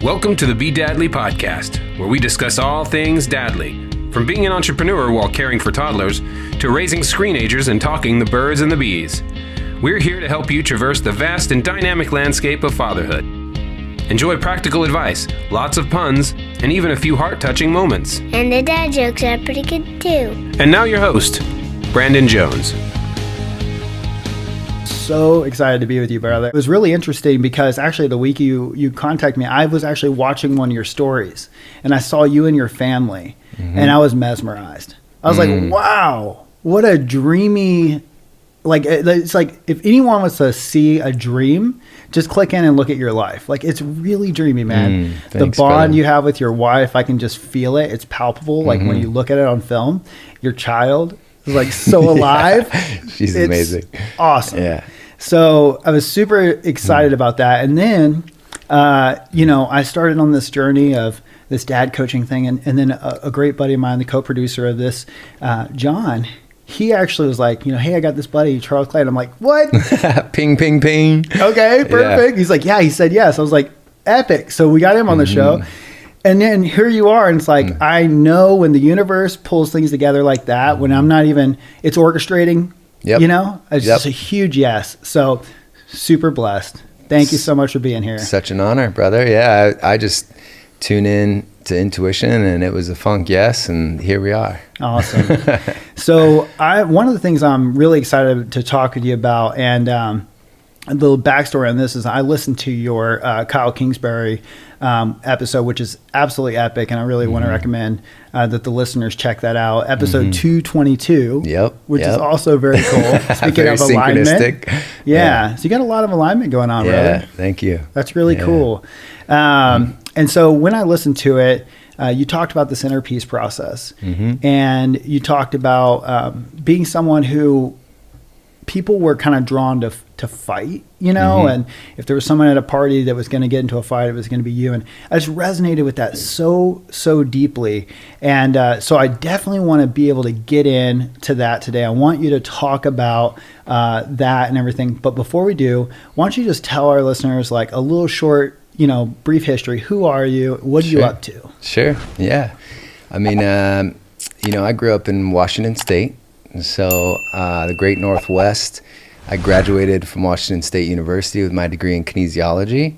Welcome to the Be Dadly podcast, where we discuss all things dadly, from being an entrepreneur while caring for toddlers to raising screenagers and talking the birds and the bees. We're here to help you traverse the vast and dynamic landscape of fatherhood. Enjoy practical advice, lots of puns, and even a few heart-touching moments. And the dad jokes are pretty good too. And now your host, Brandon Jones. So excited to be with you, brother. It was really interesting because actually the week you contacted me, I was actually watching one of your stories and I saw you and your family and I was mesmerized. I was like, wow, what a dreamy, it's like if anyone wants to see a dream, just click in and look at your life. Like, it's really dreamy, man. Thanks, the bond brother. you have with your wife, I can just feel it. It's palpable. Like when you look at it on film, your child is like so alive. She's It's amazing. Awesome. Yeah. So I was super excited about that. And then, I started on this journey of this dad coaching thing. And then a great buddy of mine, the co-producer of this, John, he actually was like, hey, I got this buddy, Charles Clay. And I'm like, what? Ping, ping, ping. Okay, perfect. Yeah. He's like, yeah, he said yes. I was like, epic. So we got him on the show. And then here you are. And it's like, I know when the universe pulls things together like that, when I'm not even, it's orchestrating. Yep. It's just a huge yes. So super blessed. Thank you so much for being here. Such an honor, brother. Yeah, I just tune in to intuition and it was a funk yes, and here we are. Awesome. So one of the things I'm really excited to talk with you about, and a little backstory on this is I listened to your Kyle Kingsbury episode, which is absolutely epic, and I really want to recommend that the listeners check that out. Episode 222, which is also very cool. Speaking of alignment, yeah. So you got a lot of alignment going on, brother. Thank you. That's really cool. And so when I listened to it, you talked about this inner peace process, and you talked about being someone who people were kind of drawn to fight, and if there was someone at a party that was going to get into a fight, it was going to be you. And I just resonated with that so deeply. And so I definitely want to be able to get into that today. I want you to talk about that and everything. But before we do, why don't you just tell our listeners like a little short, brief history. Who are you? What are you up to? Sure. Yeah. I mean, I grew up in Washington State. So the great Northwest. I graduated from Washington State University with my degree in kinesiology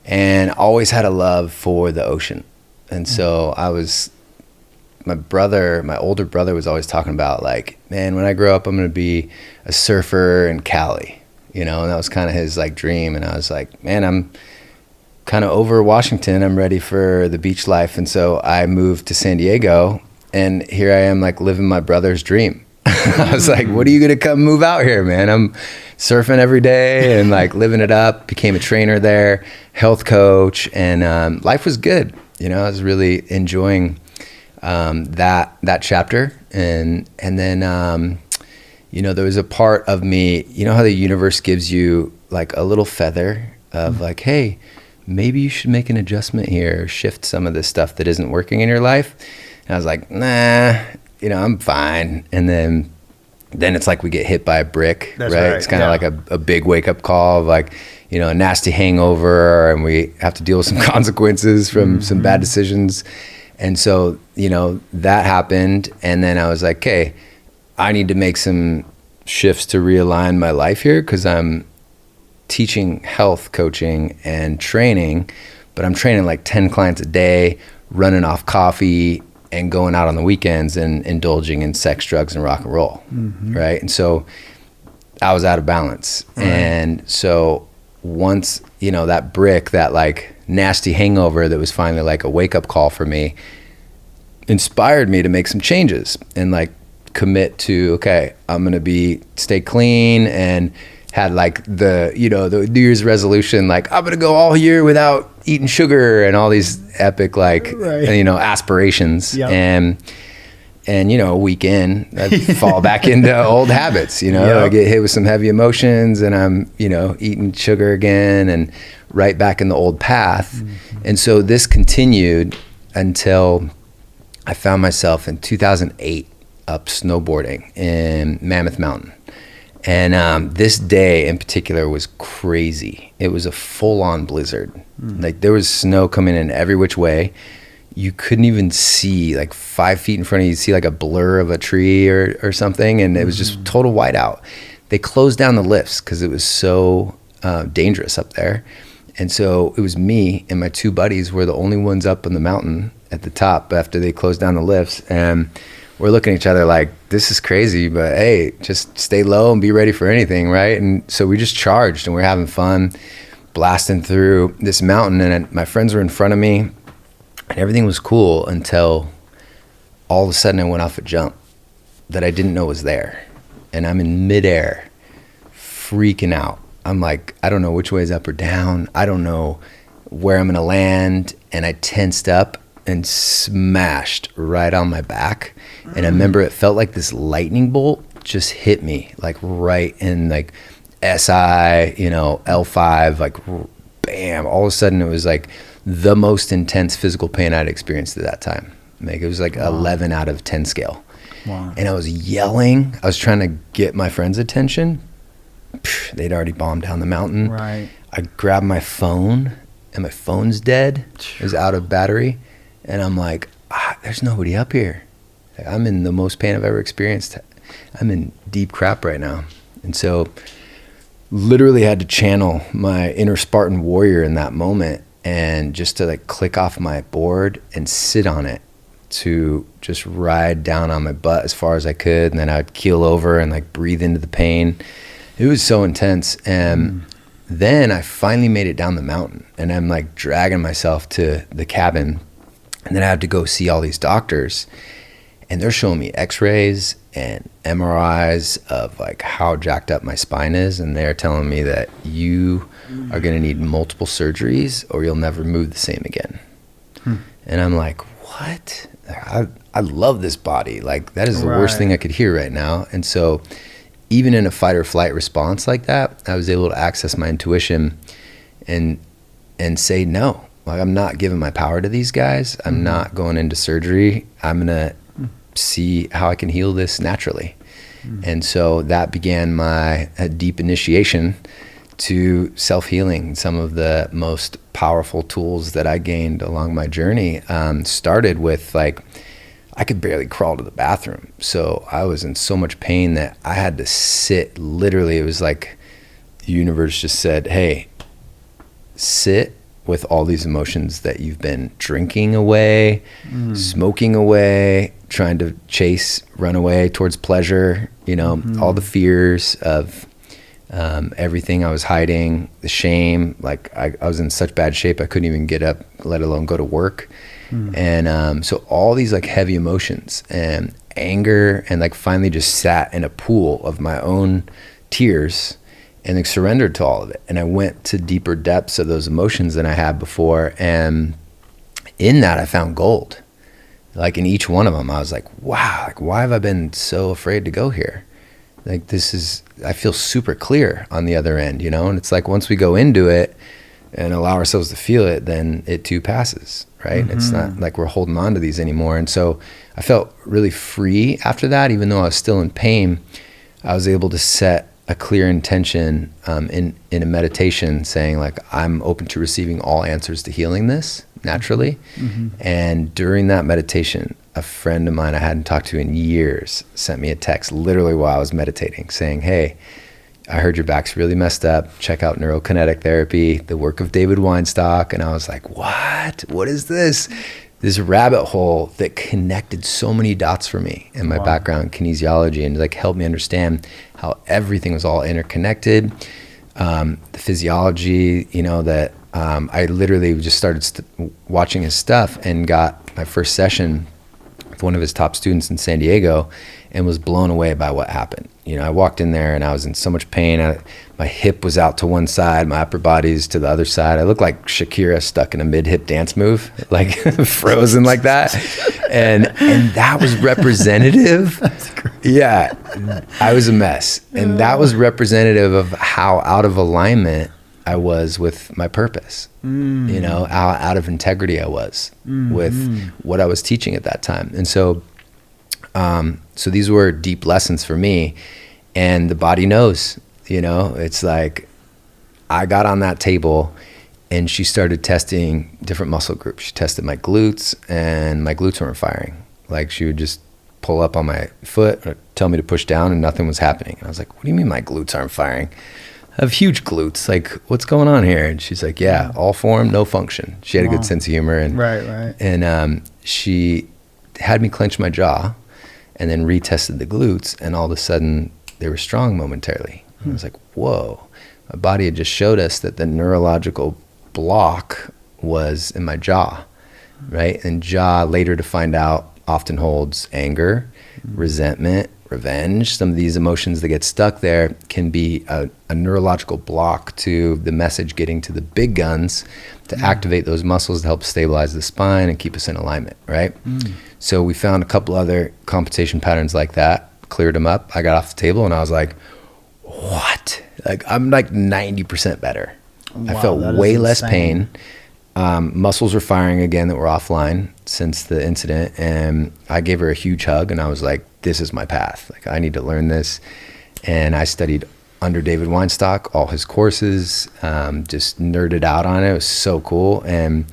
and always had a love for the ocean. And so my older brother was always talking about like, man, when I grow up, I'm going to be a surfer in Cali, and that was kind of his like dream. And I was like, man, I'm kind of over Washington. I'm ready for the beach life. And so I moved to San Diego, and here I am like living my brother's dream. I was like, what are you going to come move out here, man? I'm surfing every day and like living it up. Became a trainer there, health coach, and life was good. I was really enjoying that chapter. And then, there was a part of me, how the universe gives you like a little feather of like, hey, maybe you should make an adjustment here, shift some of this stuff that isn't working in your life. And I was like, nah, I'm fine. And then it's like we get hit by a brick, right? It's kind of like a big wake up call of like, a nasty hangover, and we have to deal with some consequences from some bad decisions. And so, that happened. And then I was like, okay, I need to make some shifts to realign my life here, because I'm teaching health coaching and training, but I'm training like 10 clients a day, running off coffee, and going out on the weekends and indulging in sex, drugs, and rock and roll, right? And so I was out of balance. Right. And so once, that brick, that like nasty hangover that was finally like a wake-up call for me, inspired me to make some changes and like commit to, okay, I'm going to stay clean, and had like the New Year's resolution, like I'm going to go all year without eating sugar and all these epic, like, aspirations. Yep. And a week in, I fall back into old habits, I get hit with some heavy emotions and I'm, eating sugar again and right back in the old path. And so this continued until I found myself in 2008 up snowboarding in Mammoth Mountain. And this day in particular was crazy. It was a full-on blizzard. Like there was snow coming in every which way. You couldn't even see, like 5 feet in front of you, see like a blur of a tree or something. And it was just total whiteout. They closed down the lifts because it was so dangerous up there. And so it was me and my two buddies were the only ones up on the mountain at the top after they closed down the lifts. And we're looking at each other like, this is crazy, but hey, just stay low and be ready for anything, right? And so we just charged and we're having fun, blasting through this mountain. And my friends were in front of me and everything was cool until all of a sudden I went off a jump that I didn't know was there. And I'm in midair, freaking out. I'm like, I don't know which way is up or down. I don't know where I'm gonna land. And I tensed up and smashed right on my back. And I remember it felt like this lightning bolt just hit me, like right in like SI, L5, like bam. All of a sudden it was like the most intense physical pain I'd experienced at that time. Like it was like 11 out of 10 scale. Wow. And I was yelling. I was trying to get my friends' attention. They'd already bombed down the mountain. Right. I grabbed my phone and my phone's dead. It was out of battery. And I'm like, there's nobody up here. Like, I'm in the most pain I've ever experienced. I'm in deep crap right now. And so literally had to channel my inner Spartan warrior in that moment and just to like click off my board and sit on it to just ride down on my butt as far as I could. And then I'd keel over and like breathe into the pain. It was so intense. And then I finally made it down the mountain and I'm like dragging myself to the cabin. And then I had to go see all these doctors and they're showing me x-rays and MRIs of like how jacked up my spine is. And they're telling me that you are going to need multiple surgeries or you'll never move the same again. And I'm like, what? I love this body. Like that is the worst thing I could hear right now. And so even in a fight or flight response like that, I was able to access my intuition and say no. Like I'm not giving my power to these guys. I'm not going into surgery. I'm gonna see how I can heal this naturally. And so that began my deep initiation to self-healing. Some of the most powerful tools that I gained along my journey started with like, I could barely crawl to the bathroom. So I was in so much pain that I had to sit, literally, it was like the universe just said, hey, sit with all these emotions that you've been drinking away, smoking away, trying to run away towards pleasure, all the fears of everything I was hiding, the shame. Like I was in such bad shape, I couldn't even get up, let alone go to work. And so all these like heavy emotions and anger and like finally just sat in a pool of my own tears and like surrendered to all of it. And I went to deeper depths of those emotions than I had before. And in that I found gold. Like in each one of them, I was like, wow, like why have I been so afraid to go here? Like I feel super clear on the other end, and it's like once we go into it and allow ourselves to feel it, then it too passes, right? It's not like we're holding on to these anymore. And so I felt really free after that, even though I was still in pain. I was able to set a clear intention in a meditation saying like, I'm open to receiving all answers to healing this naturally. And during that meditation, a friend of mine I hadn't talked to in years sent me a text literally while I was meditating saying, hey, I heard your back's really messed up. Check out neurokinetic therapy, the work of David Weinstock. And I was like, what is this? This rabbit hole that connected so many dots for me in my background, kinesiology, and like helped me understand how everything was all interconnected. The physiology, that I literally just started watching his stuff and got my first session with one of his top students in San Diego and was blown away by what happened. I walked in there and I was in so much pain. My hip was out to one side, my upper body's to the other side. I looked like Shakira stuck in a mid-hip dance move, like frozen like that. And that was representative. That's great. Yeah, I was a mess. And that was representative of how out of alignment I was with my purpose, how out of integrity I was with what I was teaching at that time. And so these were deep lessons for me. And the body knows, it's like I got on that table and she started testing different muscle groups. She tested my glutes, and my glutes weren't firing. Like, she would just pull up on my foot or tell me to push down and nothing was happening. And I was like, what do you mean my glutes aren't firing? I have huge glutes. Like, what's going on here? And she's like, yeah, all form, no function. She had a good sense of humor. And, Right. And she had me clench my jaw and then retested the glutes, and all of a sudden they were strong momentarily. I was like, whoa. My body had just showed us that the neurological block was in my jaw, right? And jaw, later to find out, often holds anger, resentment, revenge. Some of these emotions that get stuck there can be a neurological block to the message getting to the big guns to activate those muscles to help stabilize the spine and keep us in alignment, right? So we found a couple other compensation patterns like that, cleared them up. I got off the table and I was like, what? Like, I'm like 90% better. Wow, I felt that is way less insane. pain. Muscles were firing again that were offline since the incident. And I gave her a huge hug and I was like, this is my path. Like, I need to learn this. And I studied under David Weinstock, all his courses, just nerded out on it. It was so cool. And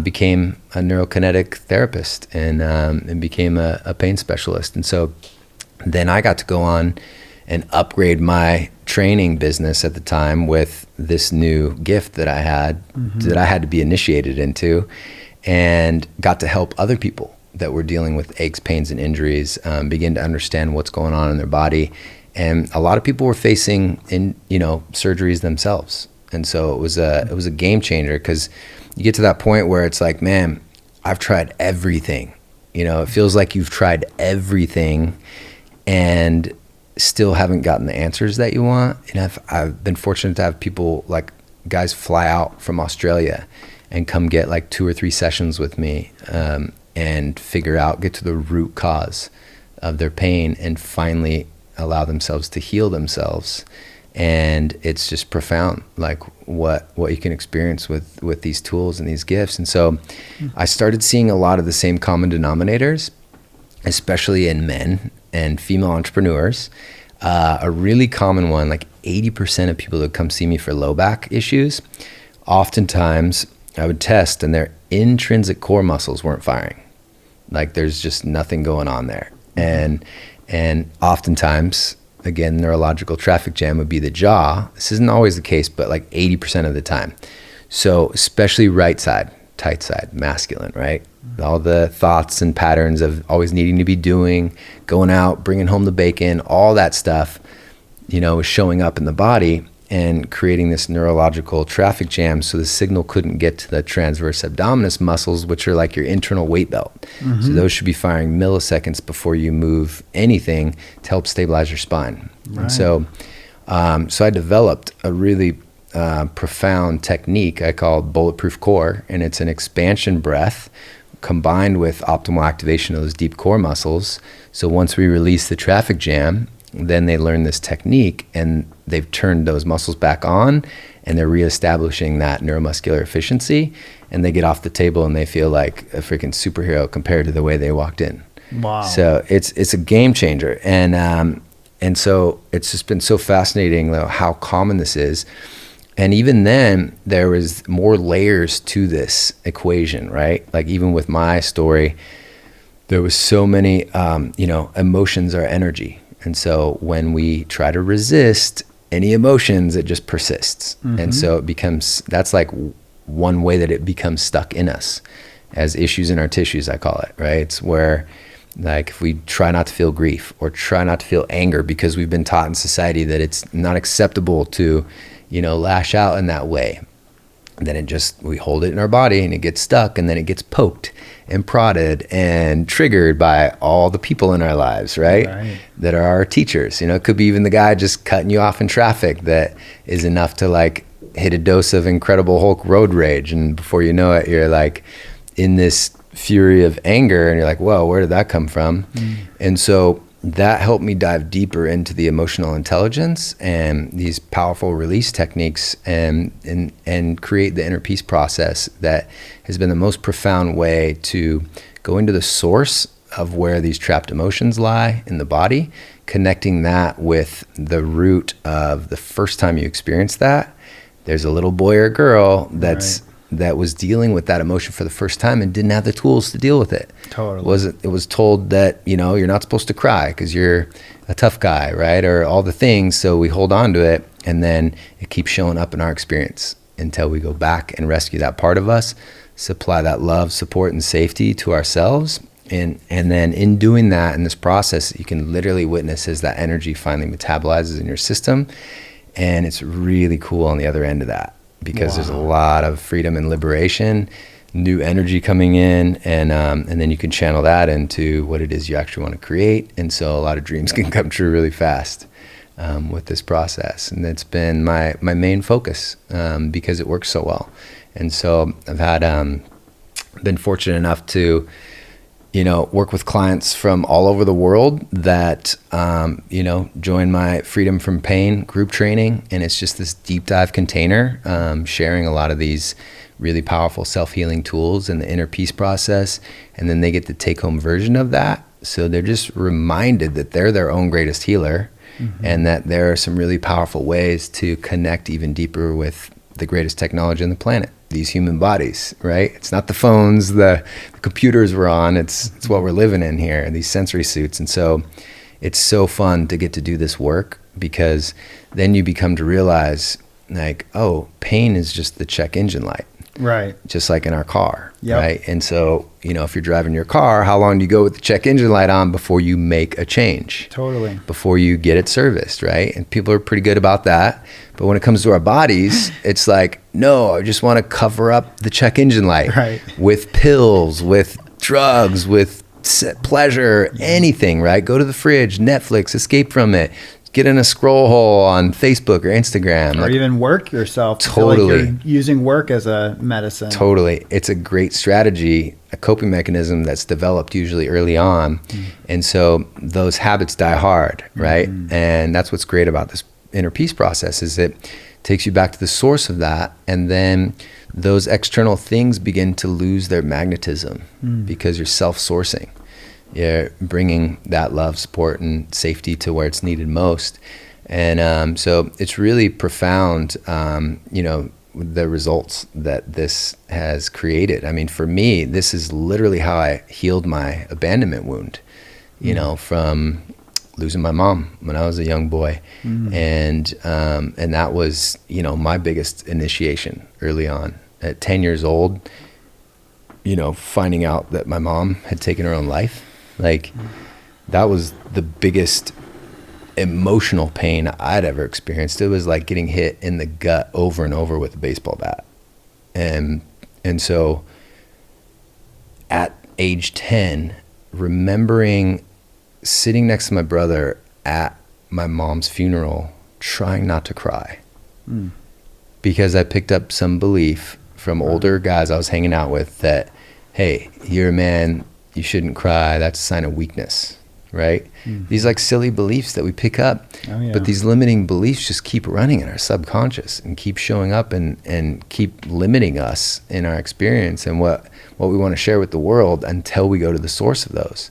became a neurokinetic therapist and became a pain specialist. And so then I got to go on and upgrade my training business at the time with this new gift that I had, that I had to be initiated into, and got to help other people that were dealing with aches, pains, and injuries begin to understand what's going on in their body. And a lot of people were facing surgeries themselves. And so it was a game changer, because you get to that point where it's like, man, I've tried everything. It feels like you've tried everything and still haven't gotten the answers that you want. And I've been fortunate to have people, like guys, fly out from Australia and come get like 2 or 3 sessions with me and get to the root cause of their pain and finally allow themselves to heal themselves. And it's just profound, like what you can experience with these tools and these gifts. And so I started seeing a lot of the same common denominators, especially in men and female entrepreneurs. A really common one, like 80% of people that come see me for low back issues, oftentimes I would test and their intrinsic core muscles weren't firing. Like, there's just nothing going on there. And oftentimes, again, neurological traffic jam would be the jaw. This isn't always the case, but like 80% of the time. So especially right side, tight side, masculine, right? All the thoughts and patterns of always needing to be doing, going out, bringing home the bacon, all that stuff, was showing up in the body and creating this neurological traffic jam. So the signal couldn't get to the transverse abdominis muscles, which are like your internal weight belt. So those should be firing milliseconds before you move anything to help stabilize your spine. Right. And so I developed a really profound technique I call Bulletproof Core, and it's an expansion breath combined with optimal activation of those deep core muscles. So once we release the traffic jam, then they learn this technique and they've turned those muscles back on and they're reestablishing that neuromuscular efficiency, and they get off the table and they feel like a freaking superhero compared to the way they walked in. Wow. So it's a game changer. And so it's just been so fascinating how common this is. And even then, there was more layers to this equation, right? Like, even with my story, there was so many, emotions are energy. And so when we try to resist any emotions, it just persists. And so that's like one way that it becomes stuck in us as issues in our tissues, I call it, right? It's where, like, if we try not to feel grief or try not to feel anger because we've been taught in society that it's not acceptable to, lash out in that way, then we hold it in our body and it gets stuck, and then it gets poked and prodded and triggered by all the people in our lives, right? That are our teachers. It could be even the guy just cutting you off in traffic that is enough to like hit a dose of Incredible Hulk road rage, and before you know it, you're like in this fury of anger and you're like, whoa, where did that come from? And so that helped me dive deeper into the emotional intelligence and these powerful release techniques and create the inner peace process that has been the most profound way to go into the source of where these trapped emotions lie in the body, connecting that with the root of the first time you experienced that, there's a little boy or girl that was dealing with that emotion for the first time and didn't have the tools to deal with it. Totally. It was told that, you're not supposed to cry because you're a tough guy, right? Or all the things. So we hold on to it, and then it keeps showing up in our experience until we go back and rescue that part of us, supply that love, support, and safety to ourselves. And then in doing that, in this process, you can literally witness as that energy finally metabolizes in your system. And it's really cool on the other end of that, because there's a lot of freedom and liberation, new energy coming in, and then you can channel that into what it is you actually want to create. And so a lot of dreams can come true really fast with this process. And it's been my main focus because it works so well. And so I've had been fortunate enough to work with clients from all over the world that, join my Freedom from Pain group training. And it's just this deep dive container, sharing a lot of these really powerful self-healing tools in the inner peace process. And then they get the take-home version of that. So they're just reminded that they're their own greatest healer, and that there are some really powerful ways to connect even deeper with the greatest technology on the planet, these human bodies, right? It's not the phones, the computers we're on, it's what we're living in here, these sensory suits. And so it's so fun to get to do this work, because then you become to realize, like, oh, pain is just the check engine light. Right. Just like in our car, Yep. right? And so, if you're driving your car, how long do you go with the check engine light on before you make a change? Totally. Before you get it serviced, right? And people are pretty good about that. But when it comes to our bodies, it's like, no, I just want to cover up the check engine light with pills, with drugs, with pleasure, anything, right? Go to the fridge, Netflix, escape from it. Get in a scroll hole on Facebook or Instagram. Or even work yourself. Totally. Like you're using work as a medicine. Totally. It's a great strategy, a coping mechanism that's developed usually early on. And so those habits die hard, right? And that's what's great about this inner peace process, is it takes you back to the source of that. And then those external things begin to lose their magnetism because you're self-sourcing. You're bringing that love, support, and safety to where it's needed most. And so it's really profound, the results that this has created. I mean, for me, this is literally how I healed my abandonment wound, from losing my mom when I was a young boy. And that was, my biggest initiation early on. At 10 years old, finding out that my mom had taken her own life. Like, that was the biggest emotional pain I'd ever experienced. It was like getting hit in the gut over and over with a baseball bat. And so at age 10, remembering sitting next to my brother at my mom's funeral, trying not to cry, because I picked up some belief from older guys I was hanging out with that, hey, you're a man, you shouldn't cry, that's a sign of weakness, right? These like silly beliefs that we pick up, but these limiting beliefs just keep running in our subconscious and keep showing up and keep limiting us in our experience and what we want to share with the world until we go to the source of those.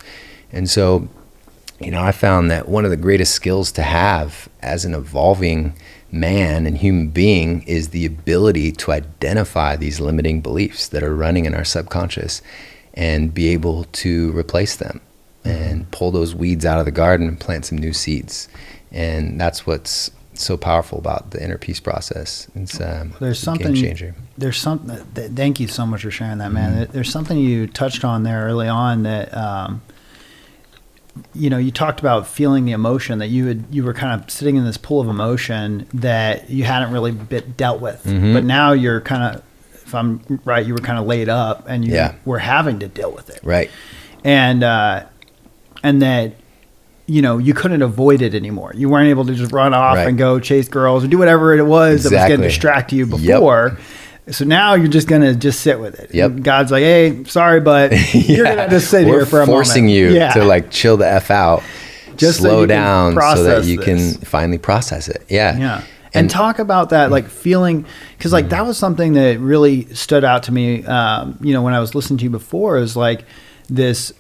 And so, I found that one of the greatest skills to have as an evolving man and human being is the ability to identify these limiting beliefs that are running in our subconscious and be able to replace them and pull those weeds out of the garden and plant some new seeds. And that's what's so powerful about the inner peace process. It's there's something, game changer. There's something, thank you so much for sharing that, man. There's something you touched on there early on that, you talked about feeling the emotion that you were kind of sitting in this pool of emotion that you hadn't really dealt with, but now you're kind of, if I'm right, you were kind of laid up and you were having to deal with it. Right. And that, you couldn't avoid it anymore. You weren't able to just run off and go chase girls or do whatever it was that was going to distract you before. So now you're just going to just sit with it. And God's like, hey, sorry, but you're going to just sit here for a moment. We're forcing you to like chill the F out, just slow down so that you can finally process it. Yeah. And talk about that, like feeling, because like that was something that really stood out to me. When I was listening to you before, is like this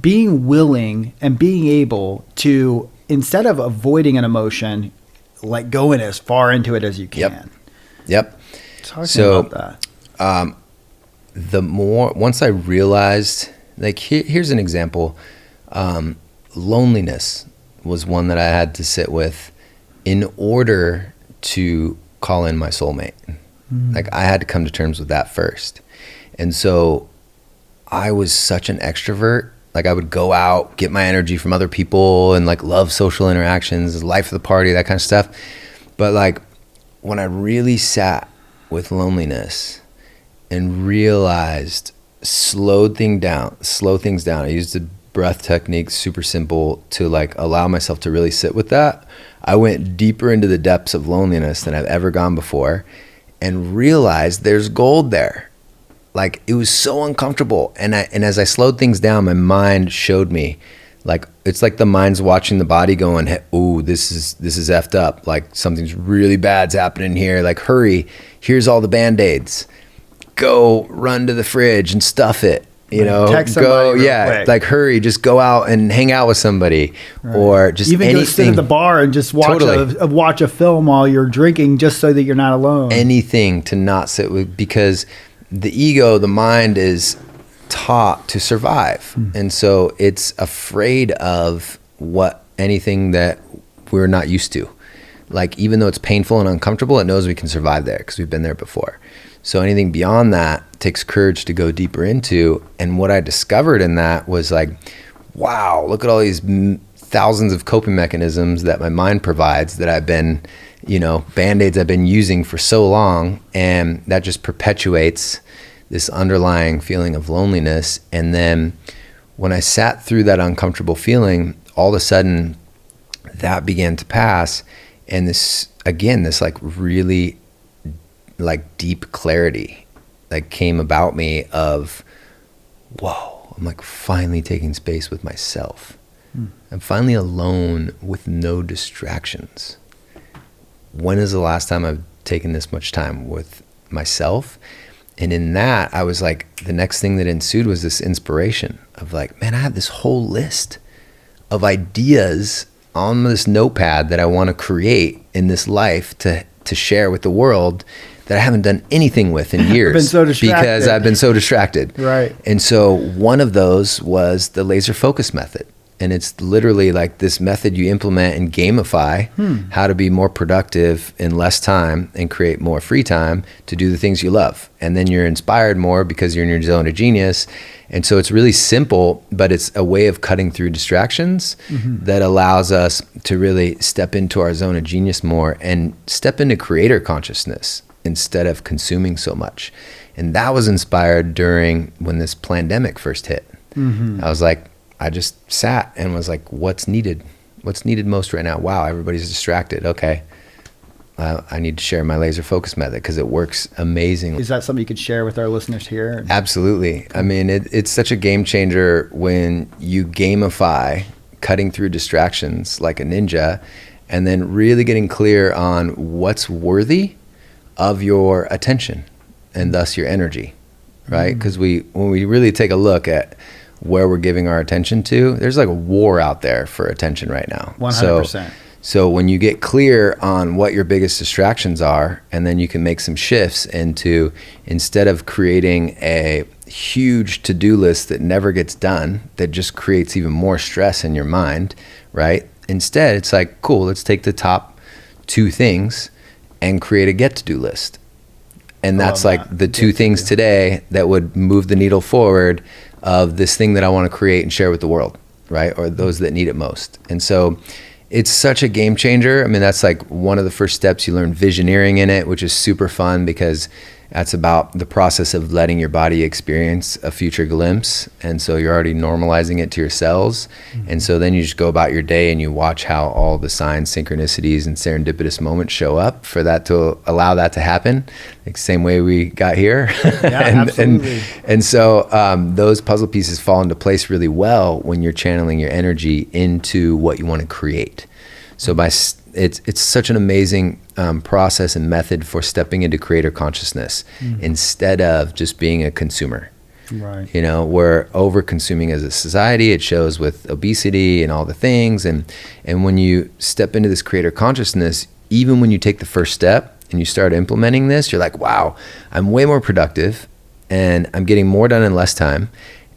being willing and being able to instead of avoiding an emotion, like going as far into it as you can. Yep. Talk about that. Once I realized, like, here's an example. Loneliness was one that I had to sit with in order to call in my soulmate. Like, I had to come to terms with that first. And so I was such an extrovert. Like, I would go out, get my energy from other people, and like love social interactions, life of the party, that kind of stuff. But like, when I really sat with loneliness and realized, slow things down. I used the breath technique, super simple, to like allow myself to really sit with that. I went deeper into the depths of loneliness than I've ever gone before, and realized there's gold there. Like, it was so uncomfortable. And as I slowed things down, my mind showed me, like, it's like the mind's watching the body going, ooh, this is effed up. Like, something's really bad's happening here. Like, hurry, here's all the Band-Aids. Go run to the fridge and stuff it. You know, go, like, hurry, just go out and hang out with somebody, or just even anything. Go sit at the bar and just watch watch a film while you're drinking, just so that you're not alone. Anything to not sit with, because the ego, the mind, is taught to survive, and so it's afraid of anything that we're not used to. Like, even though it's painful and uncomfortable, it knows we can survive there because we've been there before. So anything beyond that takes courage to go deeper into. And what I discovered in that was like, wow, look at all these thousands of coping mechanisms that my mind provides that I've been, Band-Aids I've been using for so long. And that just perpetuates this underlying feeling of loneliness. And then when I sat through that uncomfortable feeling, all of a sudden that began to pass. And this like really like deep clarity like came about me of, whoa, I'm like finally taking space with myself. I'm finally alone with no distractions. When is the last time I've taken this much time with myself? And in that, I was like, the next thing that ensued was this inspiration of like, man, I have this whole list of ideas on this notepad that I want to create in this life to share with the world that I haven't done anything with in years. Because I've been so distracted. Right. And so one of those was the laser focus method. And it's literally like this method you implement and gamify how to be more productive in less time and create more free time to do the things you love. And then you're inspired more because you're in your zone of genius. And so it's really simple, but it's a way of cutting through distractions that allows us to really step into our zone of genius more and step into creator consciousness instead of consuming so much. And that was inspired during when this pandemic first hit. I was like, I just sat and was like, what's needed? What's needed most right now? Wow, everybody's distracted. Okay. I need to share my laser focus method because it works amazingly. Is that something you could share with our listeners here? Absolutely. I mean, it's such a game changer when you gamify cutting through distractions like a ninja and then really getting clear on what's worthy of your attention and thus your energy, right? Because when we really take a look at where we're giving our attention to, there's like a war out there for attention right now. 100%. So when you get clear on what your biggest distractions are, and then you can make some shifts into, instead of creating a huge to-do list that never gets done, that just creates even more stress in your mind, right? Instead, it's like, cool, let's take the top 2 things and create a get-to-do list. And that's like the 2 things today that would move the needle forward of this thing that I want to create and share with the world, right? Or those that need it most. And so it's such a game changer. I mean, that's like one of the first steps. You learn visioneering in it, which is super fun because that's about the process of letting your body experience a future glimpse. And so you're already normalizing it to your cells. And so then you just go about your day and you watch how all the signs, synchronicities, and serendipitous moments show up for that to allow that to happen. Like same way we got here. Yeah, absolutely. And so those puzzle pieces fall into place really well when you're channeling your energy into what you want to create. So it's such an amazing process and method for stepping into creator consciousness instead of just being a consumer. Right. You know, we're over consuming as a society. It shows with obesity and all the things. And when you step into this creator consciousness, even when you take the first step and you start implementing this, you're like, wow, I'm way more productive and I'm getting more done in less time.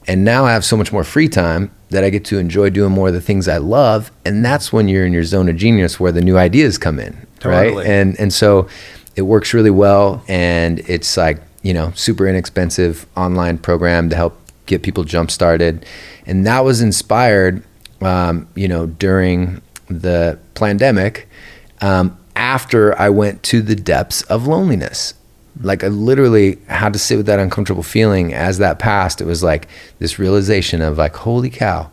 And now I have so much more free time that I get to enjoy doing more of the things I love. And that's when you're in your zone of genius where the new ideas come in. Totally. Right. And so it works really well. And it's like, you know, super inexpensive online program to help get people jump started. And that was inspired, you know, during the pandemic, after I went to the depths of loneliness. Like I literally had to sit with that uncomfortable feeling as that passed. It was like this realization of like, holy cow,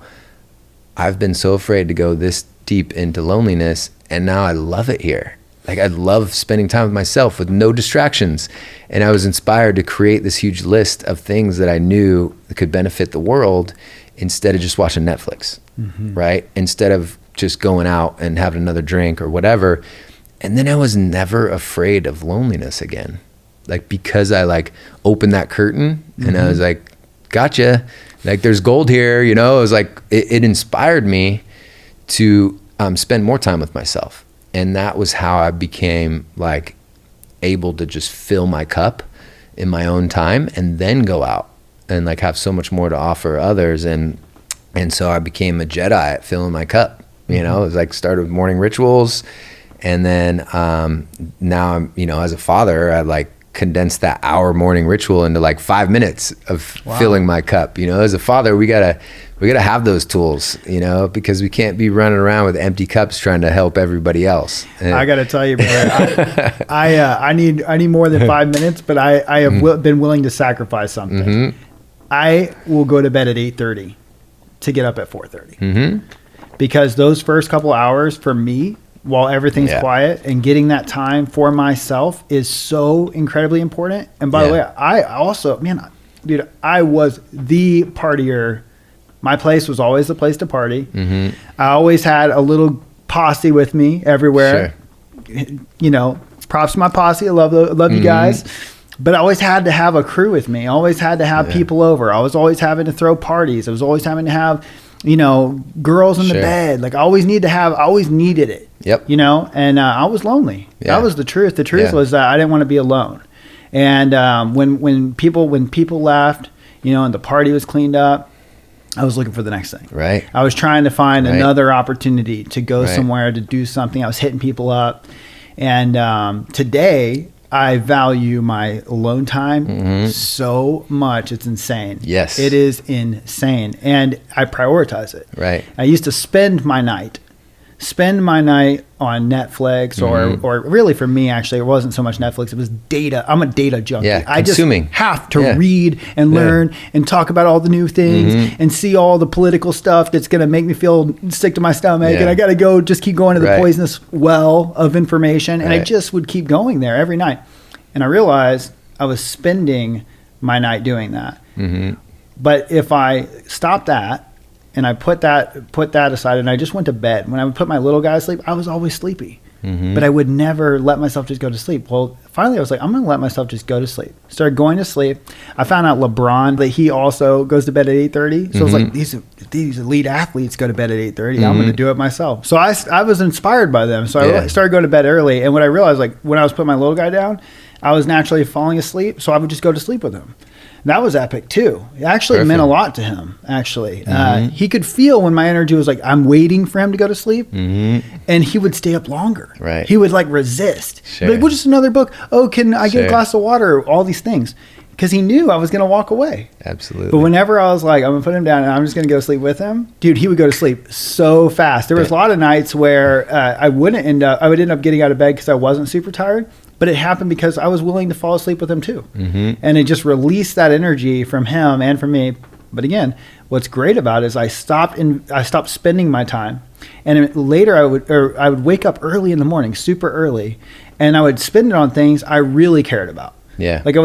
I've been so afraid to go this deep into loneliness. And now I love it here. Like I love spending time with myself with no distractions. And I was inspired to create this huge list of things that I knew could benefit the world instead of just watching Netflix, right? Instead of just going out and having another drink or whatever. And then I was never afraid of loneliness again. Like because I like opened that curtain and I was like, gotcha. Like there's gold here, you know? It was like, it inspired me to spend more time with myself. And that was how I became like able to just fill my cup in my own time and then go out and like have so much more to offer others. And so I became a Jedi at filling my cup, you know. It was like started with morning rituals. And then now I'm, you know, as a father, I like condensed that hour morning ritual into like 5 minutes of filling my cup. You know, as a father, we gotta have those tools, you know, because we can't be running around with empty cups trying to help everybody else. And I got to tell you, brother, I need more than 5 minutes, but I have been willing to sacrifice something. I will go to bed at 8:30 to get up at 4:30 because those first couple hours for me, while everything's quiet and getting that time for myself is so incredibly important. And by the way, I also, man, dude, I was the partier. My place was always the place to party. I always had a little posse with me everywhere. Sure. You know, props to my posse. I love you guys. But I always had to have a crew with me. I always had to have people over. I was always having to throw parties. I was always having to have, you know, girls in the bed. Like I always needed it. Yep. You know, and I was lonely. That was the truth. The truth was that I didn't want to be alone. And when people left, you know, and the party was cleaned up, I was looking for the next thing. Right. I was trying to find another opportunity to go somewhere to do something. I was hitting people up. And today I value my alone time so much. It's insane. Yes. It is insane. And I prioritize it. Right. I used to spend my night on Netflix or really for me, actually, it wasn't so much Netflix. It was data. I'm a data junkie. I consuming. Just have to read and learn and talk about all the new things and see all the political stuff that's going to make me feel sick to my stomach. And I got to just keep going to the poisonous well of information. And I just would keep going there every night. And I realized I was spending my night doing that. But if I stopped that, and I put that aside and I just went to bed. When I would put my little guy to sleep, I was always sleepy. But I would never let myself just go to sleep. Well, finally I was like, I'm going to let myself just go to sleep. Started going to sleep. I found out LeBron, that he also goes to bed at 8:30. So I was like, these elite athletes go to bed at 8:30. I'm going to do it myself. So I was inspired by them. So I started going to bed early. And what I realized, like when I was putting my little guy down, I was naturally falling asleep. So I would just go to sleep with him. That was epic too. It actually meant a lot to him, actually. He could feel when my energy was like, I'm waiting for him to go to sleep. And he would stay up longer. Right. He would like resist. Sure. Like, well, just another book. Oh, can I get a glass of water? All these things. Because he knew I was going to walk away. Absolutely. But whenever I was like, I'm going to put him down and I'm just going to go to sleep with him, dude, he would go to sleep so fast. There was a lot of nights where I would end up getting out of bed because I wasn't super tired. But it happened because I was willing to fall asleep with him too. And it just released that energy from him and from me. But again, what's great about it is I stopped spending my time. And later I would wake up early in the morning, super early, and I would spend it on things I really cared about. Yeah. Like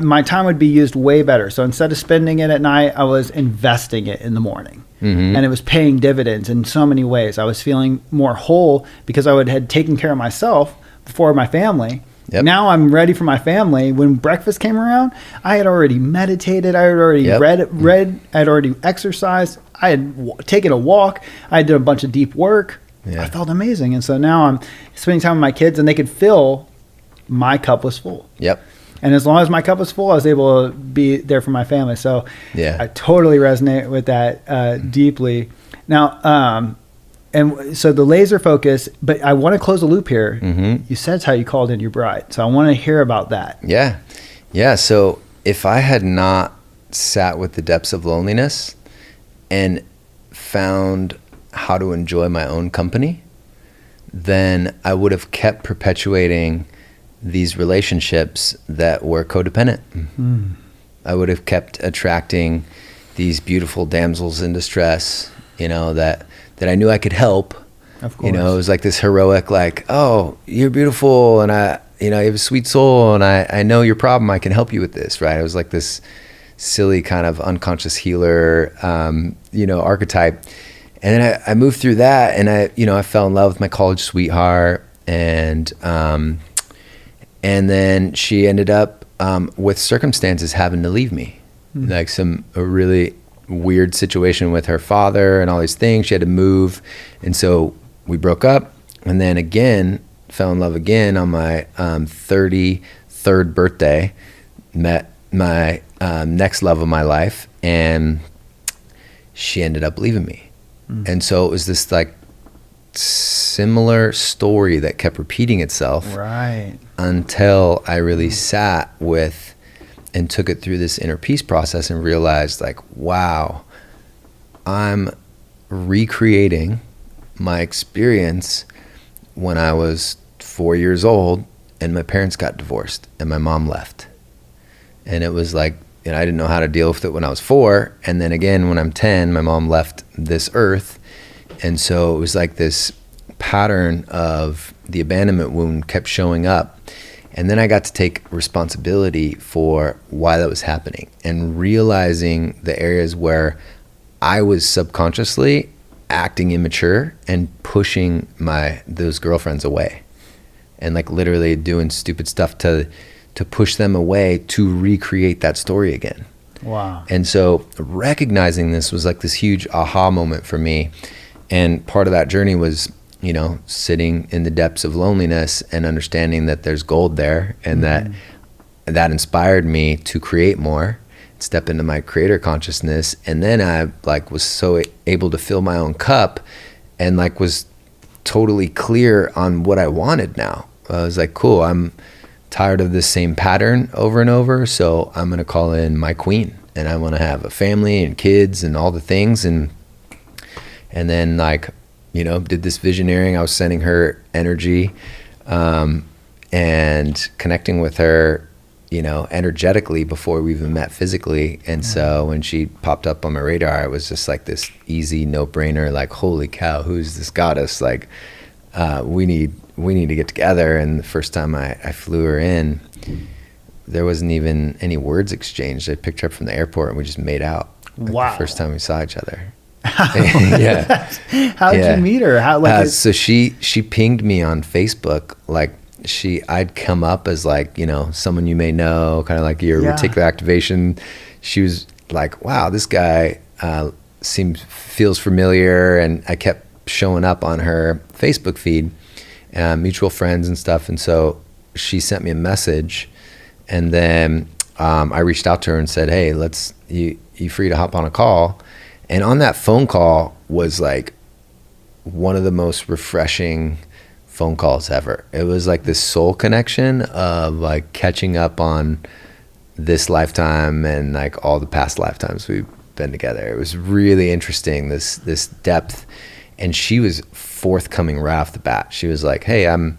my time would be used way better. So instead of spending it at night, I was investing it in the morning. And it was paying dividends in so many ways. I was feeling more whole because I had taken care of myself before my family. Yep. Now I'm ready for my family. When breakfast came around, I had already meditated. I had already Yep. read. I had already exercised. I had taken a walk. I did a bunch of deep work. Yeah. I felt amazing. And so now I'm spending time with my kids, and they could feel my cup was full. Yep. And as long as my cup was full, I was able to be there for my family. So Yeah. I totally resonate with that deeply. Now, and so the laser focus, but I want to close the loop here. Mm-hmm. You said it's how you called in your bride. So I want to hear about that. Yeah. Yeah. So if I had not sat with the depths of loneliness and found how to enjoy my own company, then I would have kept perpetuating these relationships that were codependent. Mm-hmm. I would have kept attracting these beautiful damsels in distress, that I knew I could help. Of course. It was like this heroic, like, oh, you're beautiful, and you have a sweet soul, and I know your problem. I can help you with this, right? It was like this silly kind of unconscious healer, archetype. And then I moved through that, and I fell in love with my college sweetheart, and then she ended up with circumstances having to leave me, like a really weird situation with her father and all these things. She had to move, and so we broke up, and then again fell in love again on my 33rd birthday. Met my next love of my life, and she ended up leaving me. And so it was this like similar story that kept repeating itself, Right. until I really sat with and took it through this inner peace process and realized, like, wow, I'm recreating my experience when I was 4 years old and my parents got divorced and my mom left. And it was like, I didn't know how to deal with it when I was 4. And then again, when I'm 10, my mom left this earth. And so it was like this pattern of the abandonment wound kept showing up. And then I got to take responsibility for why that was happening and realizing the areas where I was subconsciously acting immature and pushing those girlfriends away, and like literally doing stupid stuff to push them away to recreate that story again. Wow. And so recognizing this was like this huge aha moment for me. And part of that journey was, sitting in the depths of loneliness and understanding that there's gold there, and that inspired me to create more, step into my creator consciousness. And then I was so able to fill my own cup and was totally clear on what I wanted now. I was like, cool, I'm tired of this same pattern over and over, so I'm going to call in my queen, and I want to have a family and kids and all the things. And then did this visioneering. I was sending her energy and connecting with her, energetically before we even met physically. And so when she popped up on my radar, it was just like this easy no-brainer, like, holy cow, who's this goddess? Like, we need to get together. And the first time I flew her in, there wasn't even any words exchanged. I picked her up from the airport and we just made out. Wow. The first time we saw each other. Yeah. How did you meet her? So she pinged me on Facebook. I'd come up as someone you may know, kind of like your reticular activation. She was like, wow, this guy feels familiar. And I kept showing up on her Facebook feed, mutual friends and stuff. And so she sent me a message, and then I reached out to her and said, hey, you free to hop on a call? And on that phone call was one of the most refreshing phone calls ever. It was like this soul connection of catching up on this lifetime and all the past lifetimes we've been together. It was really interesting, this depth. And she was forthcoming right off the bat. She was like, hey, I'm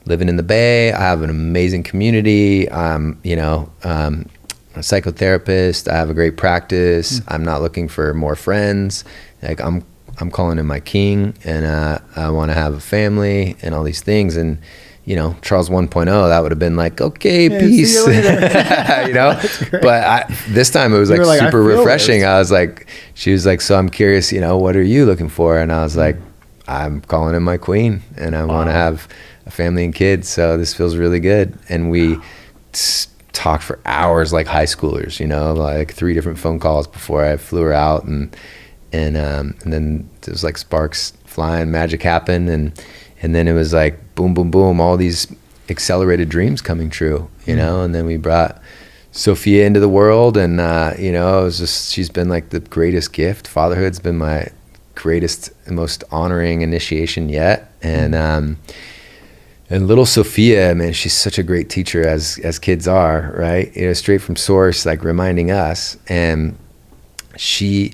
living in the Bay. I have an amazing community. I'm a psychotherapist. I have a great practice. I'm not looking for more friends. I'm calling in my king, and I want to have a family and all these things. And Charles 1.0, that would have been okay, peace. See you later. But this time it was super refreshing. I was she was like, so I'm curious, what are you looking for? And I was like, I'm calling in my queen, and I want to have a family and kids, so this feels really good. And we talked for hours like high schoolers, you know, like 3 different phone calls before I flew her out, and then it was like sparks flying, magic happened, and then it was like boom, boom, boom, all these accelerated dreams coming true, you know. And then we brought Sophia into the world, and you know, it was just, she's been like the greatest gift. Fatherhood's been my greatest and most honoring initiation yet. And little Sophia, man, she's such a great teacher, as kids are, right? You know, straight from source, like reminding us. And she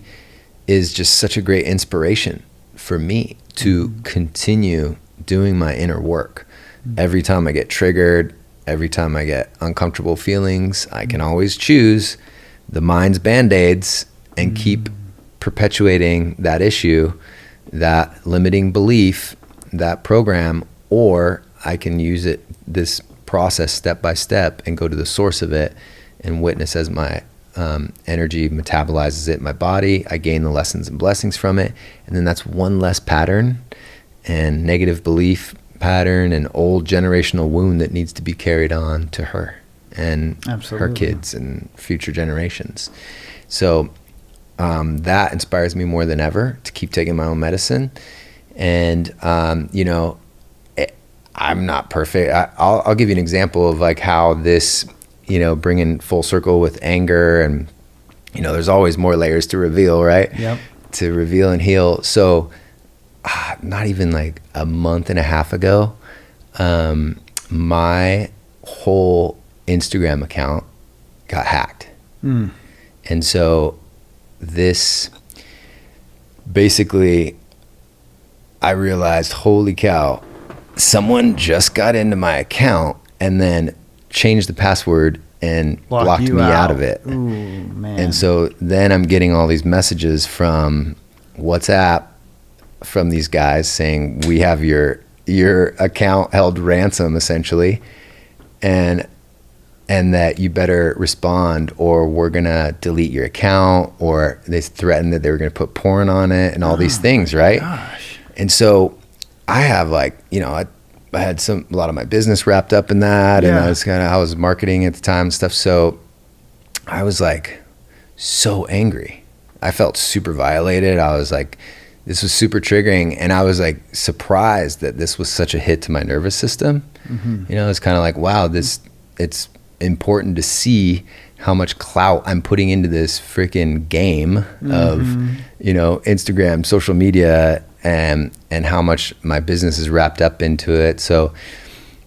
is just such a great inspiration for me to continue doing my inner work. Every time I get triggered, every time I get uncomfortable feelings, I can always choose the mind's band-aids and keep perpetuating that issue, that limiting belief, that program, or I can use it, this process, step by step, and go to the source of it and witness as my energy metabolizes it in my body. I gain the lessons and blessings from it. And then that's one less pattern and negative belief pattern and old generational wound that needs to be carried on to her and her kids and future generations. So that inspires me more than ever to keep taking my own medicine. And, you know, I'm not perfect. I'll give you an example of like how this, you know, bringing full circle with anger, and, you know, there's always more layers to reveal, right? Yep. To reveal and heal. So not even like a month and a half ago, my whole Instagram account got hacked. And so this basically, I realized, holy cow, someone just got into my account and then changed the password and blocked me out of it. Ooh, man. And so then I'm getting all these messages from WhatsApp from these guys saying, we have your account held ransom, essentially, and that you better respond or we're gonna delete your account, or they threatened that they were gonna put porn on it and all these things, right? Gosh. And so I have, like, you know, I had a lot of my business wrapped up in that, and I was marketing at the time and stuff. So I was like so angry. I felt super violated. I was like, this was super triggering, and I was like surprised that this was such a hit to my nervous system. You know, it's kind of like, wow, it's important to see how much clout I'm putting into this freaking game of, you know, Instagram, social media, and how much my business is wrapped up into it. So,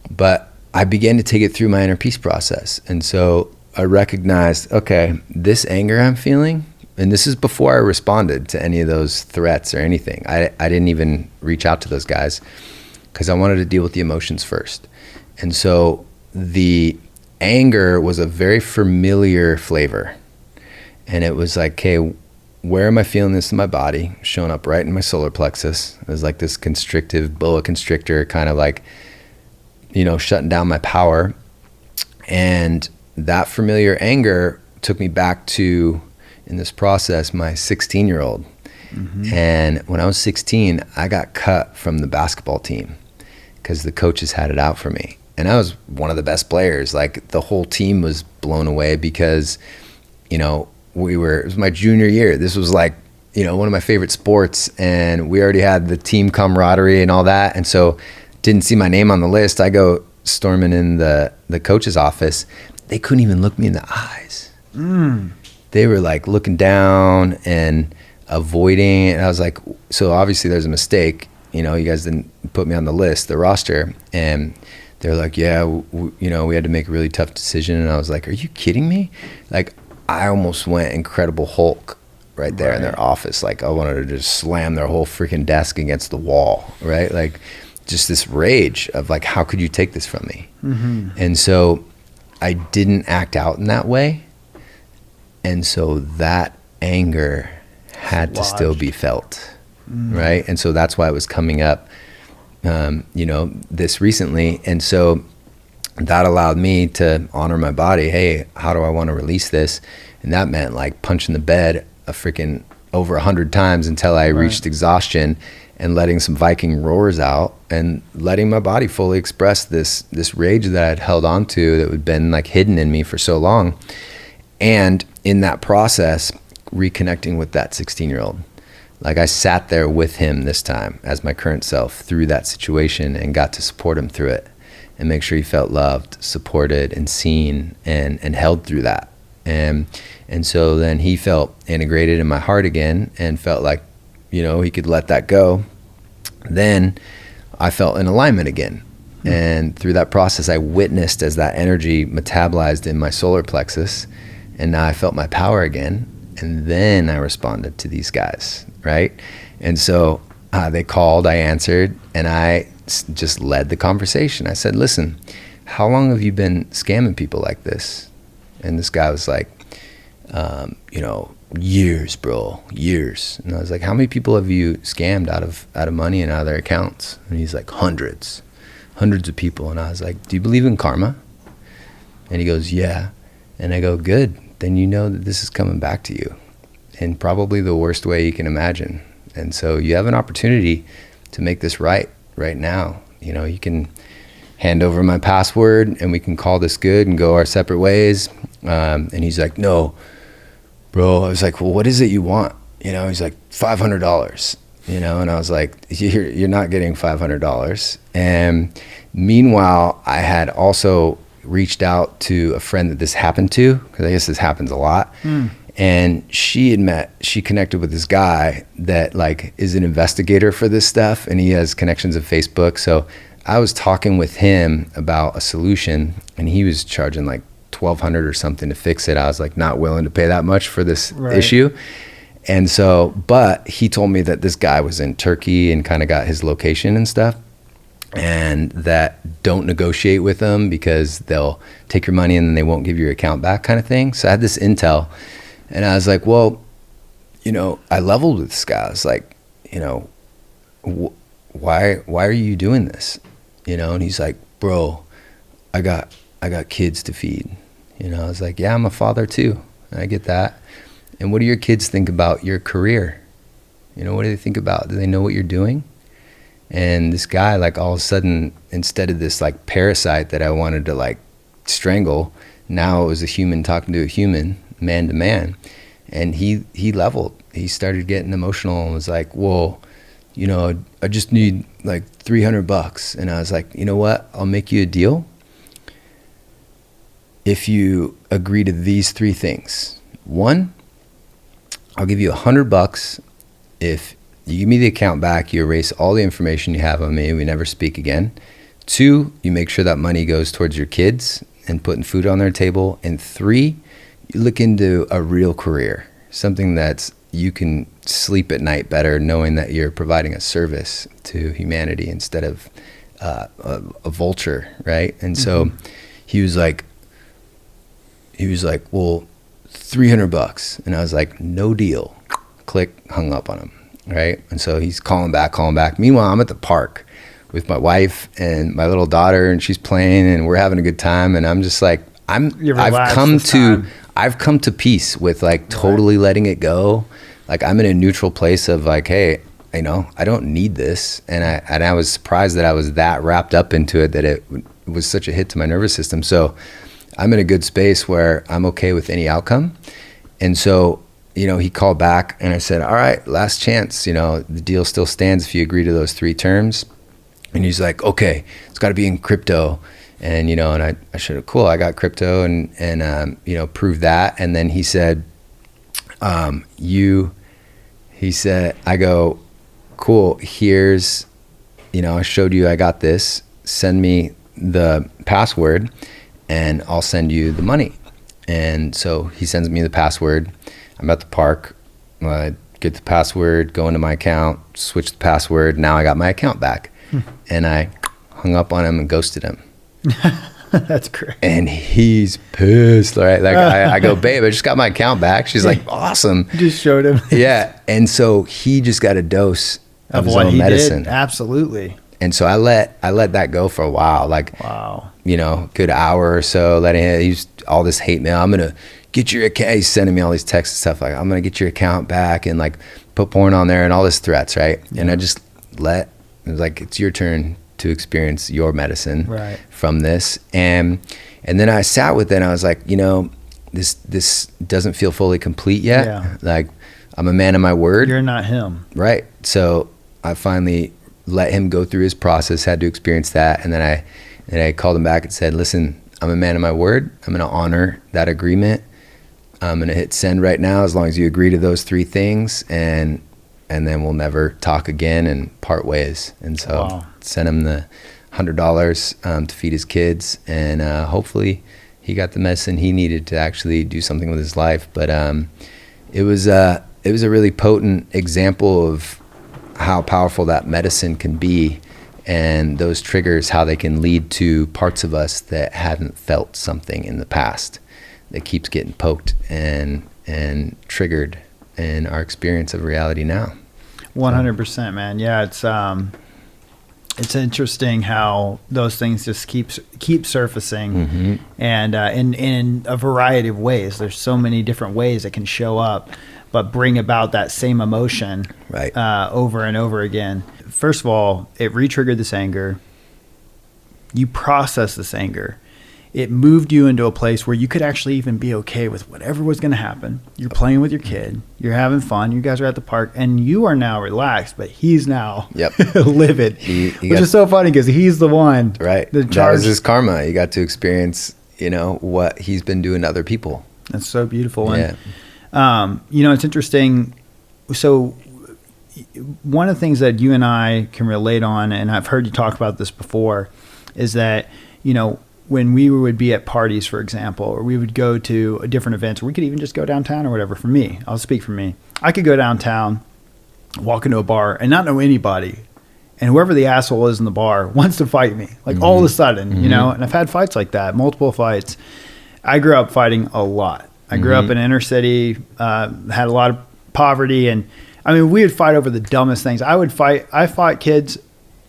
but I began to take it through my inner peace process. And so I recognized, okay, this anger I'm feeling, and this is before I responded to any of those threats or anything. I didn't even reach out to those guys because I wanted to deal with the emotions first. And so the anger was a very familiar flavor. And it was like, okay, where am I feeling this in my body? Showing up right in my solar plexus. It was like this constrictive boa constrictor, kind of like, you know, shutting down my power. And that familiar anger took me back to, in this process, my 16-year-old. And when I was 16, I got cut from the basketball team because the coaches had it out for me. And I was one of the best players. Like, the whole team was blown away because, you know, it was my junior year. This was like, you know, one of my favorite sports, and we already had the team camaraderie and all that. And so didn't see my name on the list. I go storming in the coach's office. They couldn't even look me in the eyes. They were like looking down and avoiding. And I was like, so obviously there's a mistake. You know, you guys didn't put me on the list, the roster. And they're like, yeah, you know, we had to make a really tough decision. And I was like, are you kidding me? Like, I almost went Incredible Hulk right there in their office. Like, I wanted to just slam their whole freaking desk against the wall, right? Like, just this rage of like, how could you take this from me? And so I didn't act out in that way. And so that anger had to still be felt, right? And so that's why it was coming up, you know, this recently. And so that allowed me to honor my body. Hey, how do I want to release this? And that meant like punching the bed a freaking over 100 times until I reached exhaustion, and letting some Viking roars out and letting my body fully express this rage that I'd held on to that had been like hidden in me for so long. And in that process, reconnecting with that 16-year-old. Like I sat there with him this time as my current self through that situation and got to support him through it and make sure he felt loved, supported, and seen and held through that. And so then he felt integrated in my heart again and felt like, you know, he could let that go. Then I felt in alignment again. And through that process, I witnessed as that energy metabolized in my solar plexus. And now I felt my power again. And then I responded to these guys, right? And so they called, I answered, and I just led the conversation. I said, listen, how long have you been scamming people like this? And this guy was like, you know, years, bro, years. And I was like, how many people have you scammed out of money and out of their accounts? And he's like, hundreds of people. And I was like, do you believe in karma? And he goes, yeah. And I go, good. Then you know that this is coming back to you in probably the worst way you can imagine. And so you have an opportunity to make this right now. You know, you can hand over my password and we can call this good and go our separate ways. And he's like, no, bro. I was like, well, what is it you want? You know, he's like, $500, you know? And I was like, you're not getting $500. And meanwhile, I had also reached out to a friend that this happened to, because I guess this happens a lot. And she connected with this guy that like is an investigator for this stuff, and he has connections of Facebook. So I was talking with him about a solution, and he was charging like $1,200 or something to fix it. I was like not willing to pay that much for this issue. And so, but he told me that this guy was in Turkey and kind of got his location and stuff, and that don't negotiate with them because they'll take your money and then they won't give your account back kind of thing. So I had this intel, and I was like, well, you know, I leveled with this guy. I was like, you know, why are you doing this? You know? And he's like, bro, I got kids to feed. You know, I was like, yeah, I'm a father too. I get that. And what do your kids think about your career? You know, what do they think about? Do they know what you're doing? And this guy, like, all of a sudden, instead of this like parasite that I wanted to like strangle, now it was a human talking to a human, man to man. And he leveled. He started getting emotional and was like, well, you know, I just need like $300. And I was like, you know what? I'll make you a deal if you agree to these three things. One, I'll give you $100 if you give me the account back, you erase all the information you have on me, we never speak again. 2, you make sure that money goes towards your kids and putting food on their table. And 3, you look into a real career, something that's you can sleep at night better knowing that you're providing a service to humanity instead of a vulture, right? And so he was like, well, $300. And I was like, no deal. Click, hung up on him, right? And so he's calling back. Meanwhile, I'm at the park with my wife and my little daughter, and she's playing, and we're having a good time. And I'm just like, I've come to peace with like totally letting it go. Like I'm in a neutral place of like, hey, you know, I don't need this. And I was surprised that I was that wrapped up into it, that it was such a hit to my nervous system. So I'm in a good space where I'm okay with any outcome. And so, you know, he called back and I said, all right, last chance, you know, the deal still stands if you agree to those 3 terms. And he's like, okay, it's got to be in crypto. And, you know, and I should have, cool, I got crypto and you know, proved that. And then he said, I go, cool, here's, you know, I showed you, I got this, send me the password and I'll send you the money. And so he sends me the password. I'm at the park, get the password, go into my account, switch the password. Now I got my account back. And I hung up on him and ghosted him. That's great. And he's pissed, right? Like I go, babe, I just got my account back. She's like, awesome. Just showed him. Yeah. And so he just got a dose of his own medicine. Did. Absolutely. And so I let that go for a while, like, wow, you know, good hour or so, letting it, he's all this hate mail. I'm going to get your account. He's sending me all these texts and stuff like, I'm going to get your account back and like put porn on there and all this threats, right? Yeah. And I just it was like, it's your turn to experience your medicine from this. And then I sat with it and I was like, you know, this doesn't feel fully complete yet. Yeah. Like, I'm a man of my word. You're not him. Right. So I finally let him go through his process, had to experience that. And then I called him back and said, listen, I'm a man of my word. I'm going to honor that agreement. I'm going to hit send right now as long as you agree to those 3 things. And then we'll never talk again and part ways. And so sent him the $100 to feed his kids. And hopefully he got the medicine he needed to actually do something with his life. But it was a really potent example of how powerful that medicine can be, and those triggers, how they can lead to parts of us that haven't felt something in the past that keeps getting poked and triggered in our experience of reality now. 100%, man. Yeah, it's interesting how those things just keep surfacing, and in a variety of ways. There's so many different ways it can show up, but bring about that same emotion over and over again. First of all, it re-triggered this anger. You process this anger. It moved you into a place where you could actually even be okay with whatever was going to happen. You're playing with your kid. You're having fun. You guys are at the park, and you are now relaxed, but he's now livid, which is so funny because he's the one. Right. That was his karma. He got to experience, you know, what he's been doing to other people. That's so beautiful. Yeah. And, you know, it's interesting. So one of the things that you and I can relate on, and I've heard you talk about this before, is that, you know, when we would be at parties, for example, or we would go to different events, or we could even just go downtown or whatever. For me, I'll speak for me. I could go downtown, walk into a bar and not know anybody. And whoever the asshole is in the bar wants to fight me, like all of a sudden, you know, and I've had fights like that, multiple fights. I grew up fighting a lot. I grew up in inner city, had a lot of poverty. And I mean, we would fight over the dumbest things. I fought kids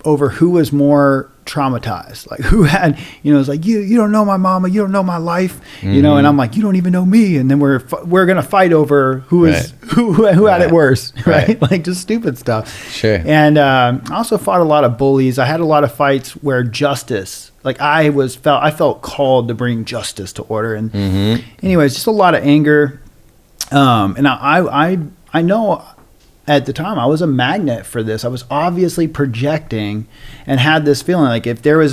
over who was more traumatized, like who had, you know, it's like, you don't know my mama, you don't know my life, you know, and I'm like, you don't even know me. And then we're going to fight over who had it worse, right? Like just stupid stuff. Sure. And I also fought a lot of bullies. I had a lot of fights where justice, like I felt called to bring justice to order. And anyways, just a lot of anger. And I know at the time I was a magnet for this. I was obviously projecting and had this feeling like if there was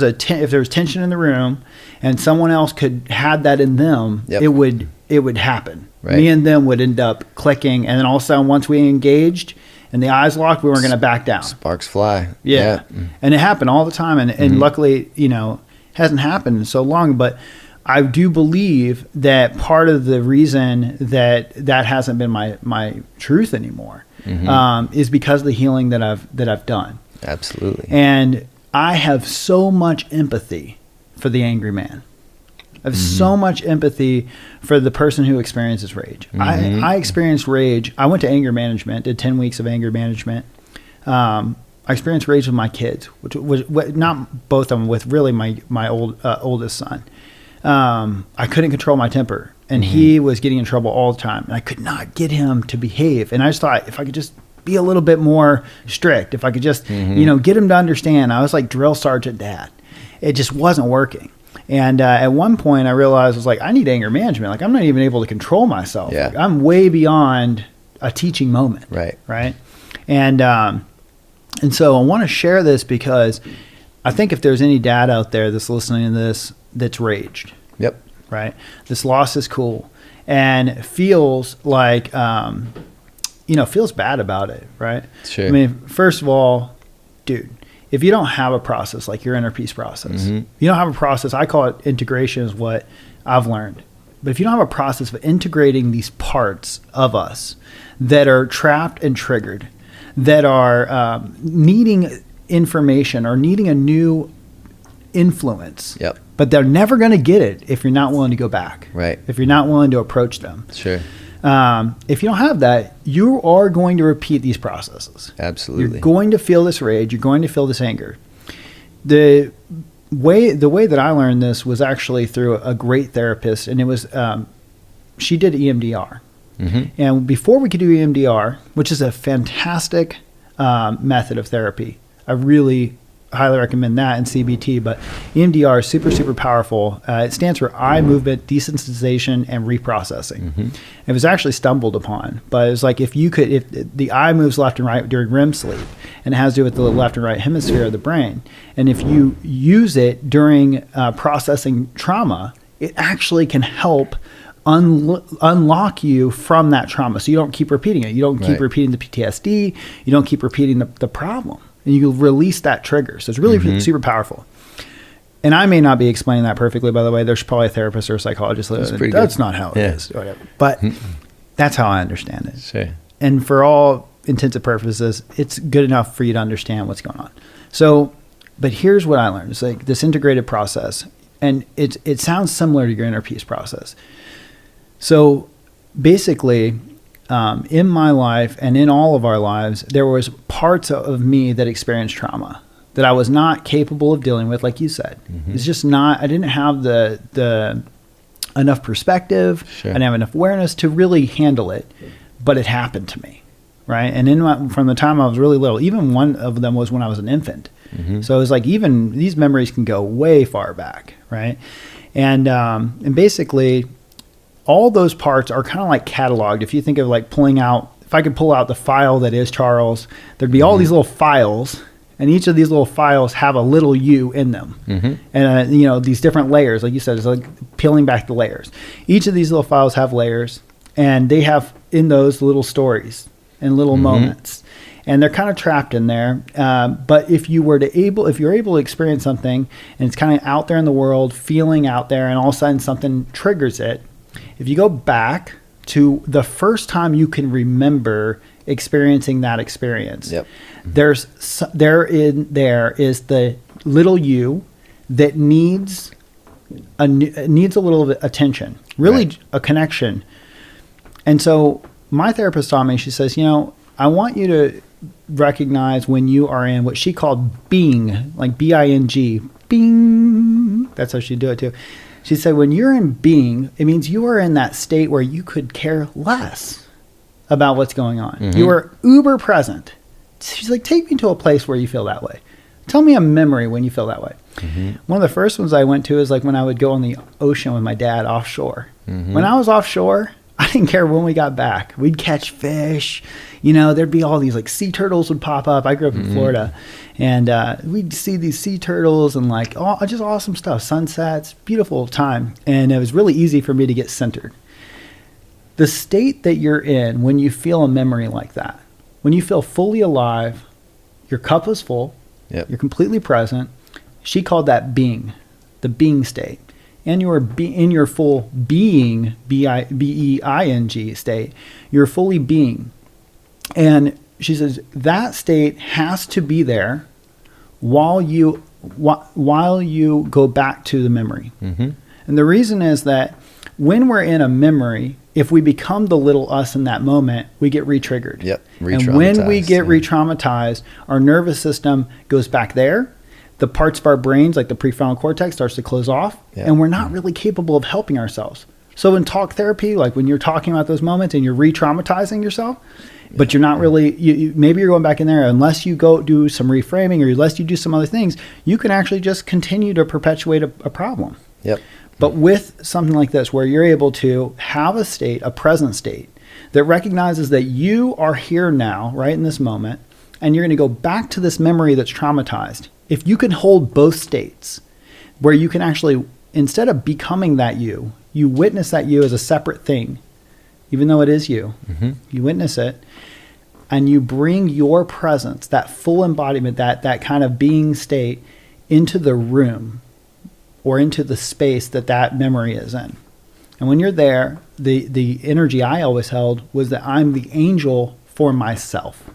tension in the room and someone else had that in them, it would happen. Right. Me and them would end up clicking, and then all of a sudden once we engaged and the eyes locked, we weren't going to back down. Sparks fly. Yeah. And it happened all the time, and luckily, you know, hasn't happened in so long, but I do believe that part of the reason that hasn't been my truth anymore is because of the healing that I've done. Absolutely. And I have so much empathy for the angry man. I have so much empathy for the person who experiences rage. I experienced rage. I went to anger management, did 10 weeks of anger management. I experienced rage with my kids, which was not both of them, with really my oldest son. I couldn't control my temper, and he was getting in trouble all the time, and I could not get him to behave. And I just thought, if I could just be a little bit more strict, if I could just, you know, get him to understand. I was like drill sergeant dad. It just wasn't working. And at one point I realized, I was like, I need anger management. Like, I'm not even able to control myself. Yeah. Like, I'm way beyond a teaching moment. Right. And so I want to share this because I think if there's any dad out there that's listening to this that's raged. Yep. Right. This loss is cool and feels like, you know, feels bad about it. Right. Sure. I mean, first of all, dude, if you don't have a process like your inner peace process, you don't have a process. I call it integration, is what I've learned. But if you don't have a process of integrating these parts of us that are trapped and triggered, that are needing information or needing a new influence, but they're never going to get it if you're not willing to go back. Right. If you're not willing to approach them. Sure. If you don't have that, you are going to repeat these processes. Absolutely. You're going to feel this rage. You're going to feel this anger. The way that I learned this was actually through a great therapist, and it was she did EMDR. Mm-hmm. And before we could do EMDR, which is a fantastic method of therapy, I really highly recommend that and CBT, but EMDR is super, super powerful. It stands for eye movement desensitization and reprocessing. Mm-hmm. It was actually stumbled upon, but it was like if the eye moves left and right during REM sleep, and it has to do with the left and right hemisphere of the brain. And if you use it during processing trauma, it actually can help unlock you from that trauma. So you don't keep repeating it. You don't keep repeating the PTSD. You don't keep repeating the problem. And you release that trigger. So it's really super powerful. And I may not be explaining that perfectly, by the way. There's probably a therapist or a psychologist. That's not how it is. Or whatever. But that's how I understand it. Sure. And for all intents and purposes, it's good enough for you to understand what's going on. So, but here's what I learned. It's like this integrated process. And it sounds similar to your inner peace process. So basically, in my life and in all of our lives, there was parts of me that experienced trauma that I was not capable of dealing with, like you said. Mm-hmm. It's just not, I didn't have the enough perspective. Sure. I didn't have enough awareness to really handle it, but it happened to me, right? And from the time I was really little, even one of them was when I was an infant. Mm-hmm. So it was like, even these memories can go way far back, right? And basically, all those parts are kind of like cataloged. If you think of like pulling out, if I could pull out the file that is Charles, there'd be all these little files, and each of these little files have a little you in them. Mm-hmm. And, these different layers, like you said, it's like peeling back the layers. Each of these little files have layers, and they have in those little stories and little moments. And they're kind of trapped in there. But if you're able to experience something, and it's kind of out there in the world, feeling out there, and all of a sudden something triggers it, if you go back to the first time you can remember experiencing that experience, there is the little you that needs a little bit of attention, really a connection. And so my therapist taught me, she says, I want you to recognize when you are in what she called being, like B-I-N-G, bing. That's how she'd do it too. She said, when you're in being, it means you are in that state where you could care less about what's going on. Mm-hmm. You are uber present. She's like, take me to a place where you feel that way. Tell me a memory when you feel that way. Mm-hmm. One of the first ones I went to is like when I would go on the ocean with my dad offshore. Mm-hmm. When I was offshore, I didn't care when we got back. We'd catch fish. There'd be all these like sea turtles would pop up. I grew up in Florida. And we'd see these sea turtles and like just awesome stuff. Sunsets, beautiful time. And it was really easy for me to get centered. The state that you're in when you feel a memory like that, when you feel fully alive, your cup is full, you're completely present. She called that being, the being state. And you are in your full being, B-E-I-N-G state. You're fully being. And she says that state has to be there while you go back to the memory. Mm-hmm. And the reason is that when we're in a memory, if we become the little us in that moment, we get re-triggered. And when we get re-traumatized, our nervous system goes back there. The parts of our brains, like the prefrontal cortex, starts to close off, and we're not really capable of helping ourselves. So in talk therapy, like when you're talking about those moments and you're re-traumatizing yourself, but you're not really, maybe you're going back in there, unless you go do some reframing or unless you do some other things, you can actually just continue to perpetuate a problem. But with something like this, where you're able to have a state, a present state, that recognizes that you are here now, right in this moment, and you're going to go back to this memory that's traumatized. If you can hold both states, where you can actually, instead of becoming that you witness that you as a separate thing, even though it is you, you witness it, and you bring your presence, that full embodiment, that kind of being state, into the room or into the space that memory is in. And when you're there, the energy I always held was that I'm the angel for myself.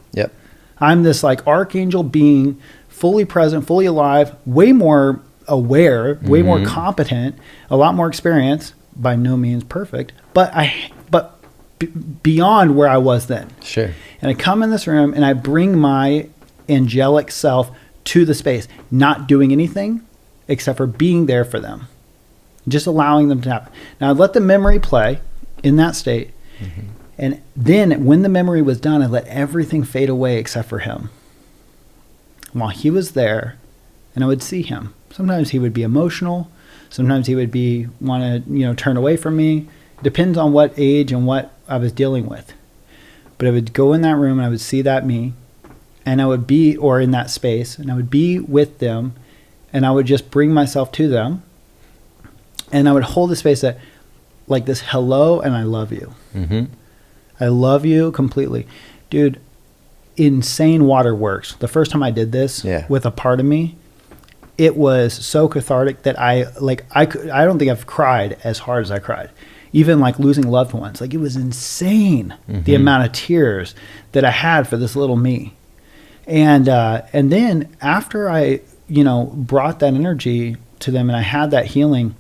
I'm this like archangel being, fully present, fully alive, way more aware, way more competent, a lot more experience, by no means perfect, but beyond where I was then. Sure. And I come in this room and I bring my angelic self to the space, not doing anything except for being there for them, just allowing them to happen. Now I let the memory play, in that state. And then when the memory was done, I let everything fade away except for him. While he was there, and I would see him. Sometimes he would be emotional. Sometimes he would want to, turn away from me. Depends on what age and what I was dealing with. But I would go in that room and I would see that me, and I would be, or in that space, and I would be with them, and I would just bring myself to them, and I would hold the space that, like this, hello, and I love you. I love you completely. Dude, insane waterworks. The first time I did this with a part of me, it was so cathartic that I don't think I've cried as hard as I cried. Even like losing loved ones. Like, it was insane, the amount of tears that I had for this little me. And then after I, brought that energy to them and I had that healing,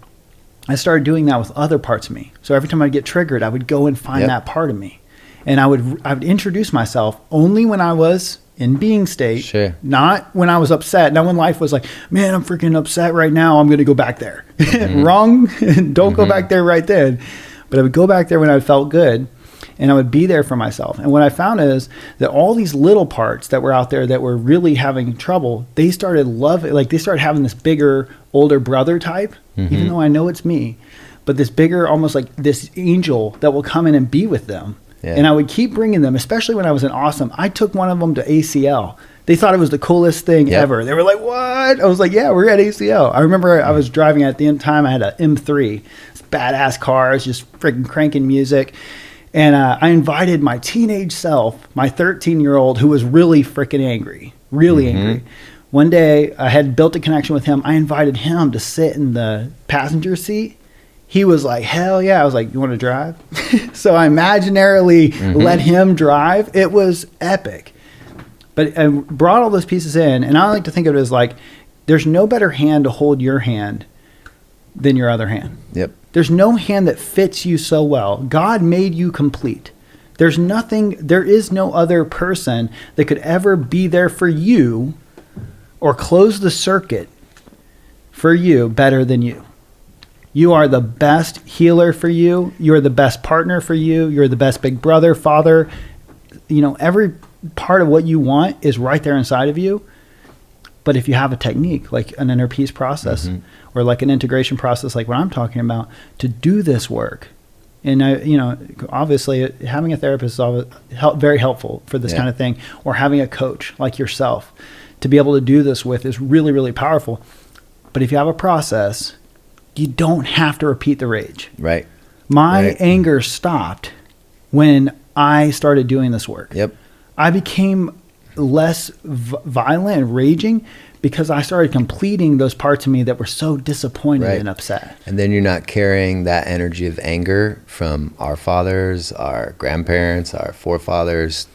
I started doing that with other parts of me. So every time I'd get triggered, I would go and find that part of me. And I would introduce myself only when I was in being state, not when I was upset. Not when life was like, man, I'm freaking upset right now, I'm going to go back there. Wrong. Don't go back there right then. But I would go back there when I felt good, and I would be there for myself. And what I found is that all these little parts that were out there that were really having trouble, they started they started having this bigger, older brother type, even though I know it's me, but this bigger, almost like this angel that will come in and be with them. And I would keep bringing them, especially when I was in Awesome. I took one of them to ACL. They thought it was the coolest thing ever. They were like, what? I was like, yeah, we're at ACL. I remember I was driving at the end time. I had an M3, this badass car. It's just freaking cranking music. And I invited my teenage self, my 13-year-old, who was really freaking angry, really angry. One day, I had built a connection with him. I invited him to sit in the passenger seat. He was like, hell yeah. I was like, you want to drive? So I imaginarily let him drive. It was epic. But I brought all those pieces in, and I like to think of it as like, there's no better hand to hold your hand than your other hand. There's no hand that fits you so well. God made you complete. There is no other person that could ever be there for you or close the circuit for you better than you. You are the best healer for you. You're the best partner for you. You're the best big brother, father. Every part of what you want is right there inside of you. But if you have a technique, like an inner peace process or like an integration process, like what I'm talking about, to do this work. And, obviously having a therapist is always very helpful for this kind of thing, or having a coach like yourself to be able to do this with is really, really powerful. But if you have a process, you don't have to repeat the rage. My anger stopped when I started doing this work. I became less violent and raging because I started completing those parts of me that were so disappointed and upset. And then you're not carrying that energy of anger from our fathers, our grandparents, our forefathers,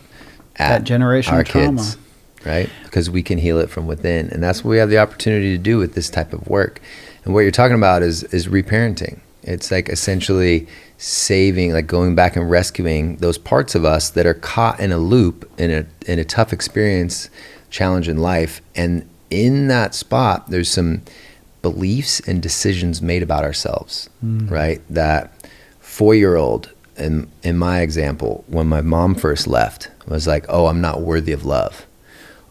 that generational trauma. Kids, right? Because we can heal it from within. And that's what we have the opportunity to do with this type of work. And what you're talking about is reparenting. It's like essentially saving, like going back and rescuing those parts of us that are caught in a loop in a tough experience, challenge in life. And in that spot, there's some beliefs and decisions made about ourselves, right? That 4-year-old, in my example, when my mom first left, was like, oh, I'm not worthy of love.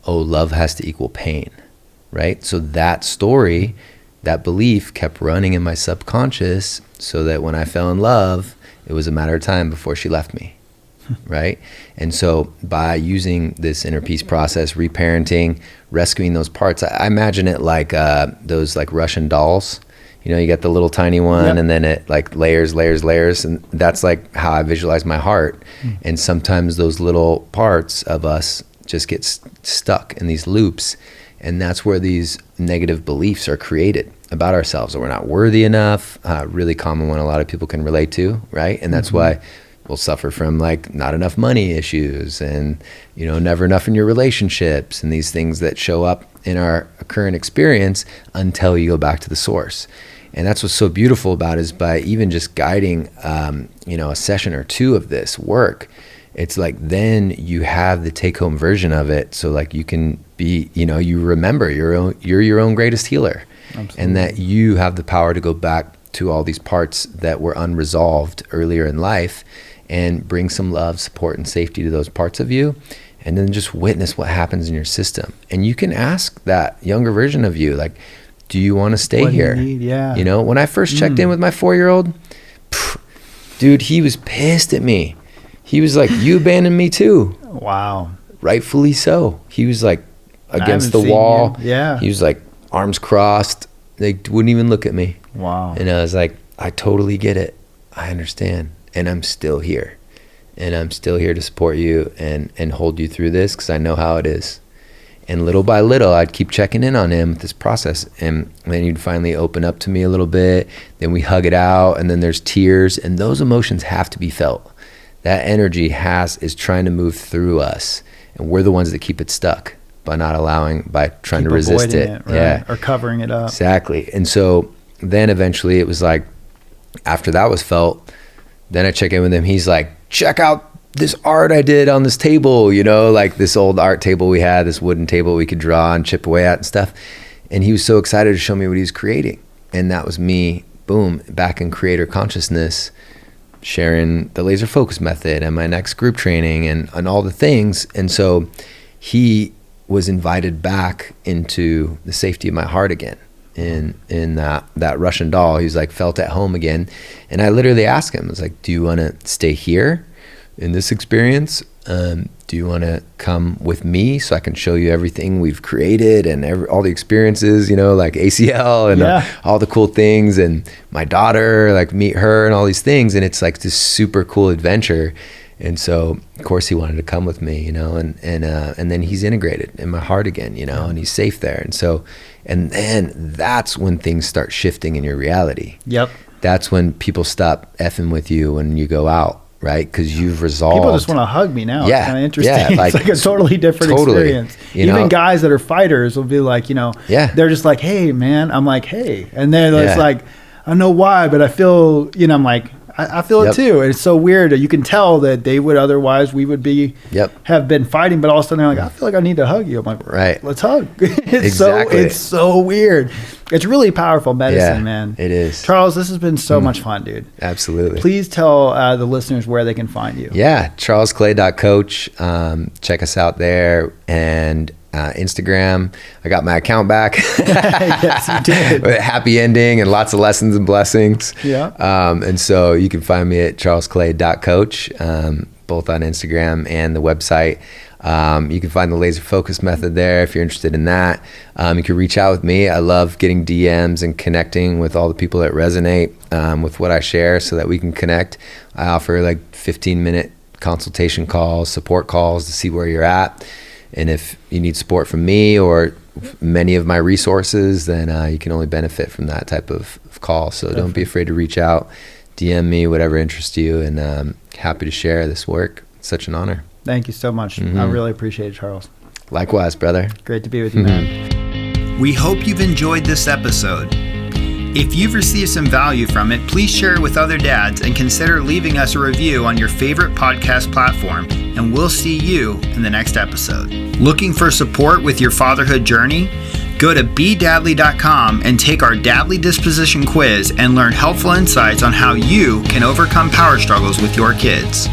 Oh, love has to equal pain, right? So that story, that belief kept running in my subconscious, so that when I fell in love, it was a matter of time before she left me, right? And so by using this inner peace process, reparenting, rescuing those parts, I imagine it like those like Russian dolls. You get the little tiny one, and then it like layers, and that's like how I visualize my heart. And sometimes those little parts of us just get stuck in these loops. And that's where these negative beliefs are created about ourselves, that we're not worthy enough. Really common one a lot of people can relate to, right? And that's why we'll suffer from like not enough money issues and, never enough in your relationships and these things that show up in our current experience until you go back to the source. And that's what's so beautiful about it, is by even just guiding, a session or two of this work, it's like then you have the take-home version of it. So like you can be, you remember you're your own greatest healer. Absolutely. And that you have the power to go back to all these parts that were unresolved earlier in life, and bring some love, support, and safety to those parts of you, and then just witness what happens in your system. And you can ask that younger version of you, like, do you want to stay here? Yeah. You know, when I first checked in with my 4-year-old, dude, he was pissed at me. He was like, you abandoned me too. Wow. Rightfully so. He was like against the wall. Yeah. He was like arms crossed. They wouldn't even look at me. Wow. And I was like, I totally get it. I understand. And I'm still here. And I'm still here to support you and hold you through this, because I know how it is. And little by little, I'd keep checking in on him with this process. And then he'd finally open up to me a little bit. Then we hug it out, and then there's tears. And those emotions have to be felt. That energy is trying to move through us. And we're the ones that keep it stuck by trying to resist it. Right? Yeah. Or covering it up. Exactly. And so then eventually it was like, after that was felt, then I check in with him. He's like, check out this art I did on this table, you know, like this old art table we had, this wooden table we could draw and chip away at and stuff. And he was so excited to show me what he was creating. And that was me, boom, back in creator consciousness, sharing the laser focus method and my next group training and all the things. And so he was invited back into the safety of my heart again. In that Russian doll, he's like felt at home again. And I literally asked him, I was like, do you want to stay here in this experience? Do you want to come with me so I can show you everything we've created and all the experiences, you know, like ACL and all the cool things, and my daughter, like meet her and all these things. And it's like this super cool adventure. And so of course he wanted to come with me, you know, and then he's integrated in my heart again, you know, and he's safe there. And so, and then that's when things start shifting in your reality. Yep. That's when people stop effing with you when you go out, right? Because you've resolved. People just want to hug me now. Yeah. It's kind of interesting. Yeah, like, it's like a totally different experience. Even guys that are fighters will be like, you know, they're just like, hey, man. I'm like, hey. And then it's like, I don't know why, but I feel, you know, I'm like, I feel it too. And it's so weird that you can tell that they would otherwise, we would be, have been fighting, but all of a sudden they're like, I feel like I need to hug you. I'm like, right, let's hug. It's so weird. It's really powerful medicine, man. It is. Charles, this has been so much fun, dude. Absolutely. Please tell the listeners where they can find you. Yeah, charlesclay.coach. Check us out there. And Instagram, I got my account back. Yes, you did. With a happy ending and lots of lessons and blessings. Yeah. And so you can find me at charlesclay.coach, both on Instagram and the website. You can find the laser focus method there if you're interested in that. You can reach out with me. I love getting DMs and connecting with all the people that resonate with what I share so that we can connect. I offer like 15-minute consultation calls, support calls to see where you're at. And if you need support from me or many of my resources, then you can only benefit from that type of call. So don't be afraid to reach out, DM me, whatever interests you, and happy to share this work. It's such an honor. Thank you so much. I really appreciate it, Charles. Likewise, brother. Great to be with you, man. We hope you've enjoyed this episode. If you've received some value from it, please share it with other dads and consider leaving us a review on your favorite podcast platform, and we'll see you in the next episode. Looking for support with your fatherhood journey? Go to bedadly.com and take our Dadly Disposition quiz and learn helpful insights on how you can overcome power struggles with your kids.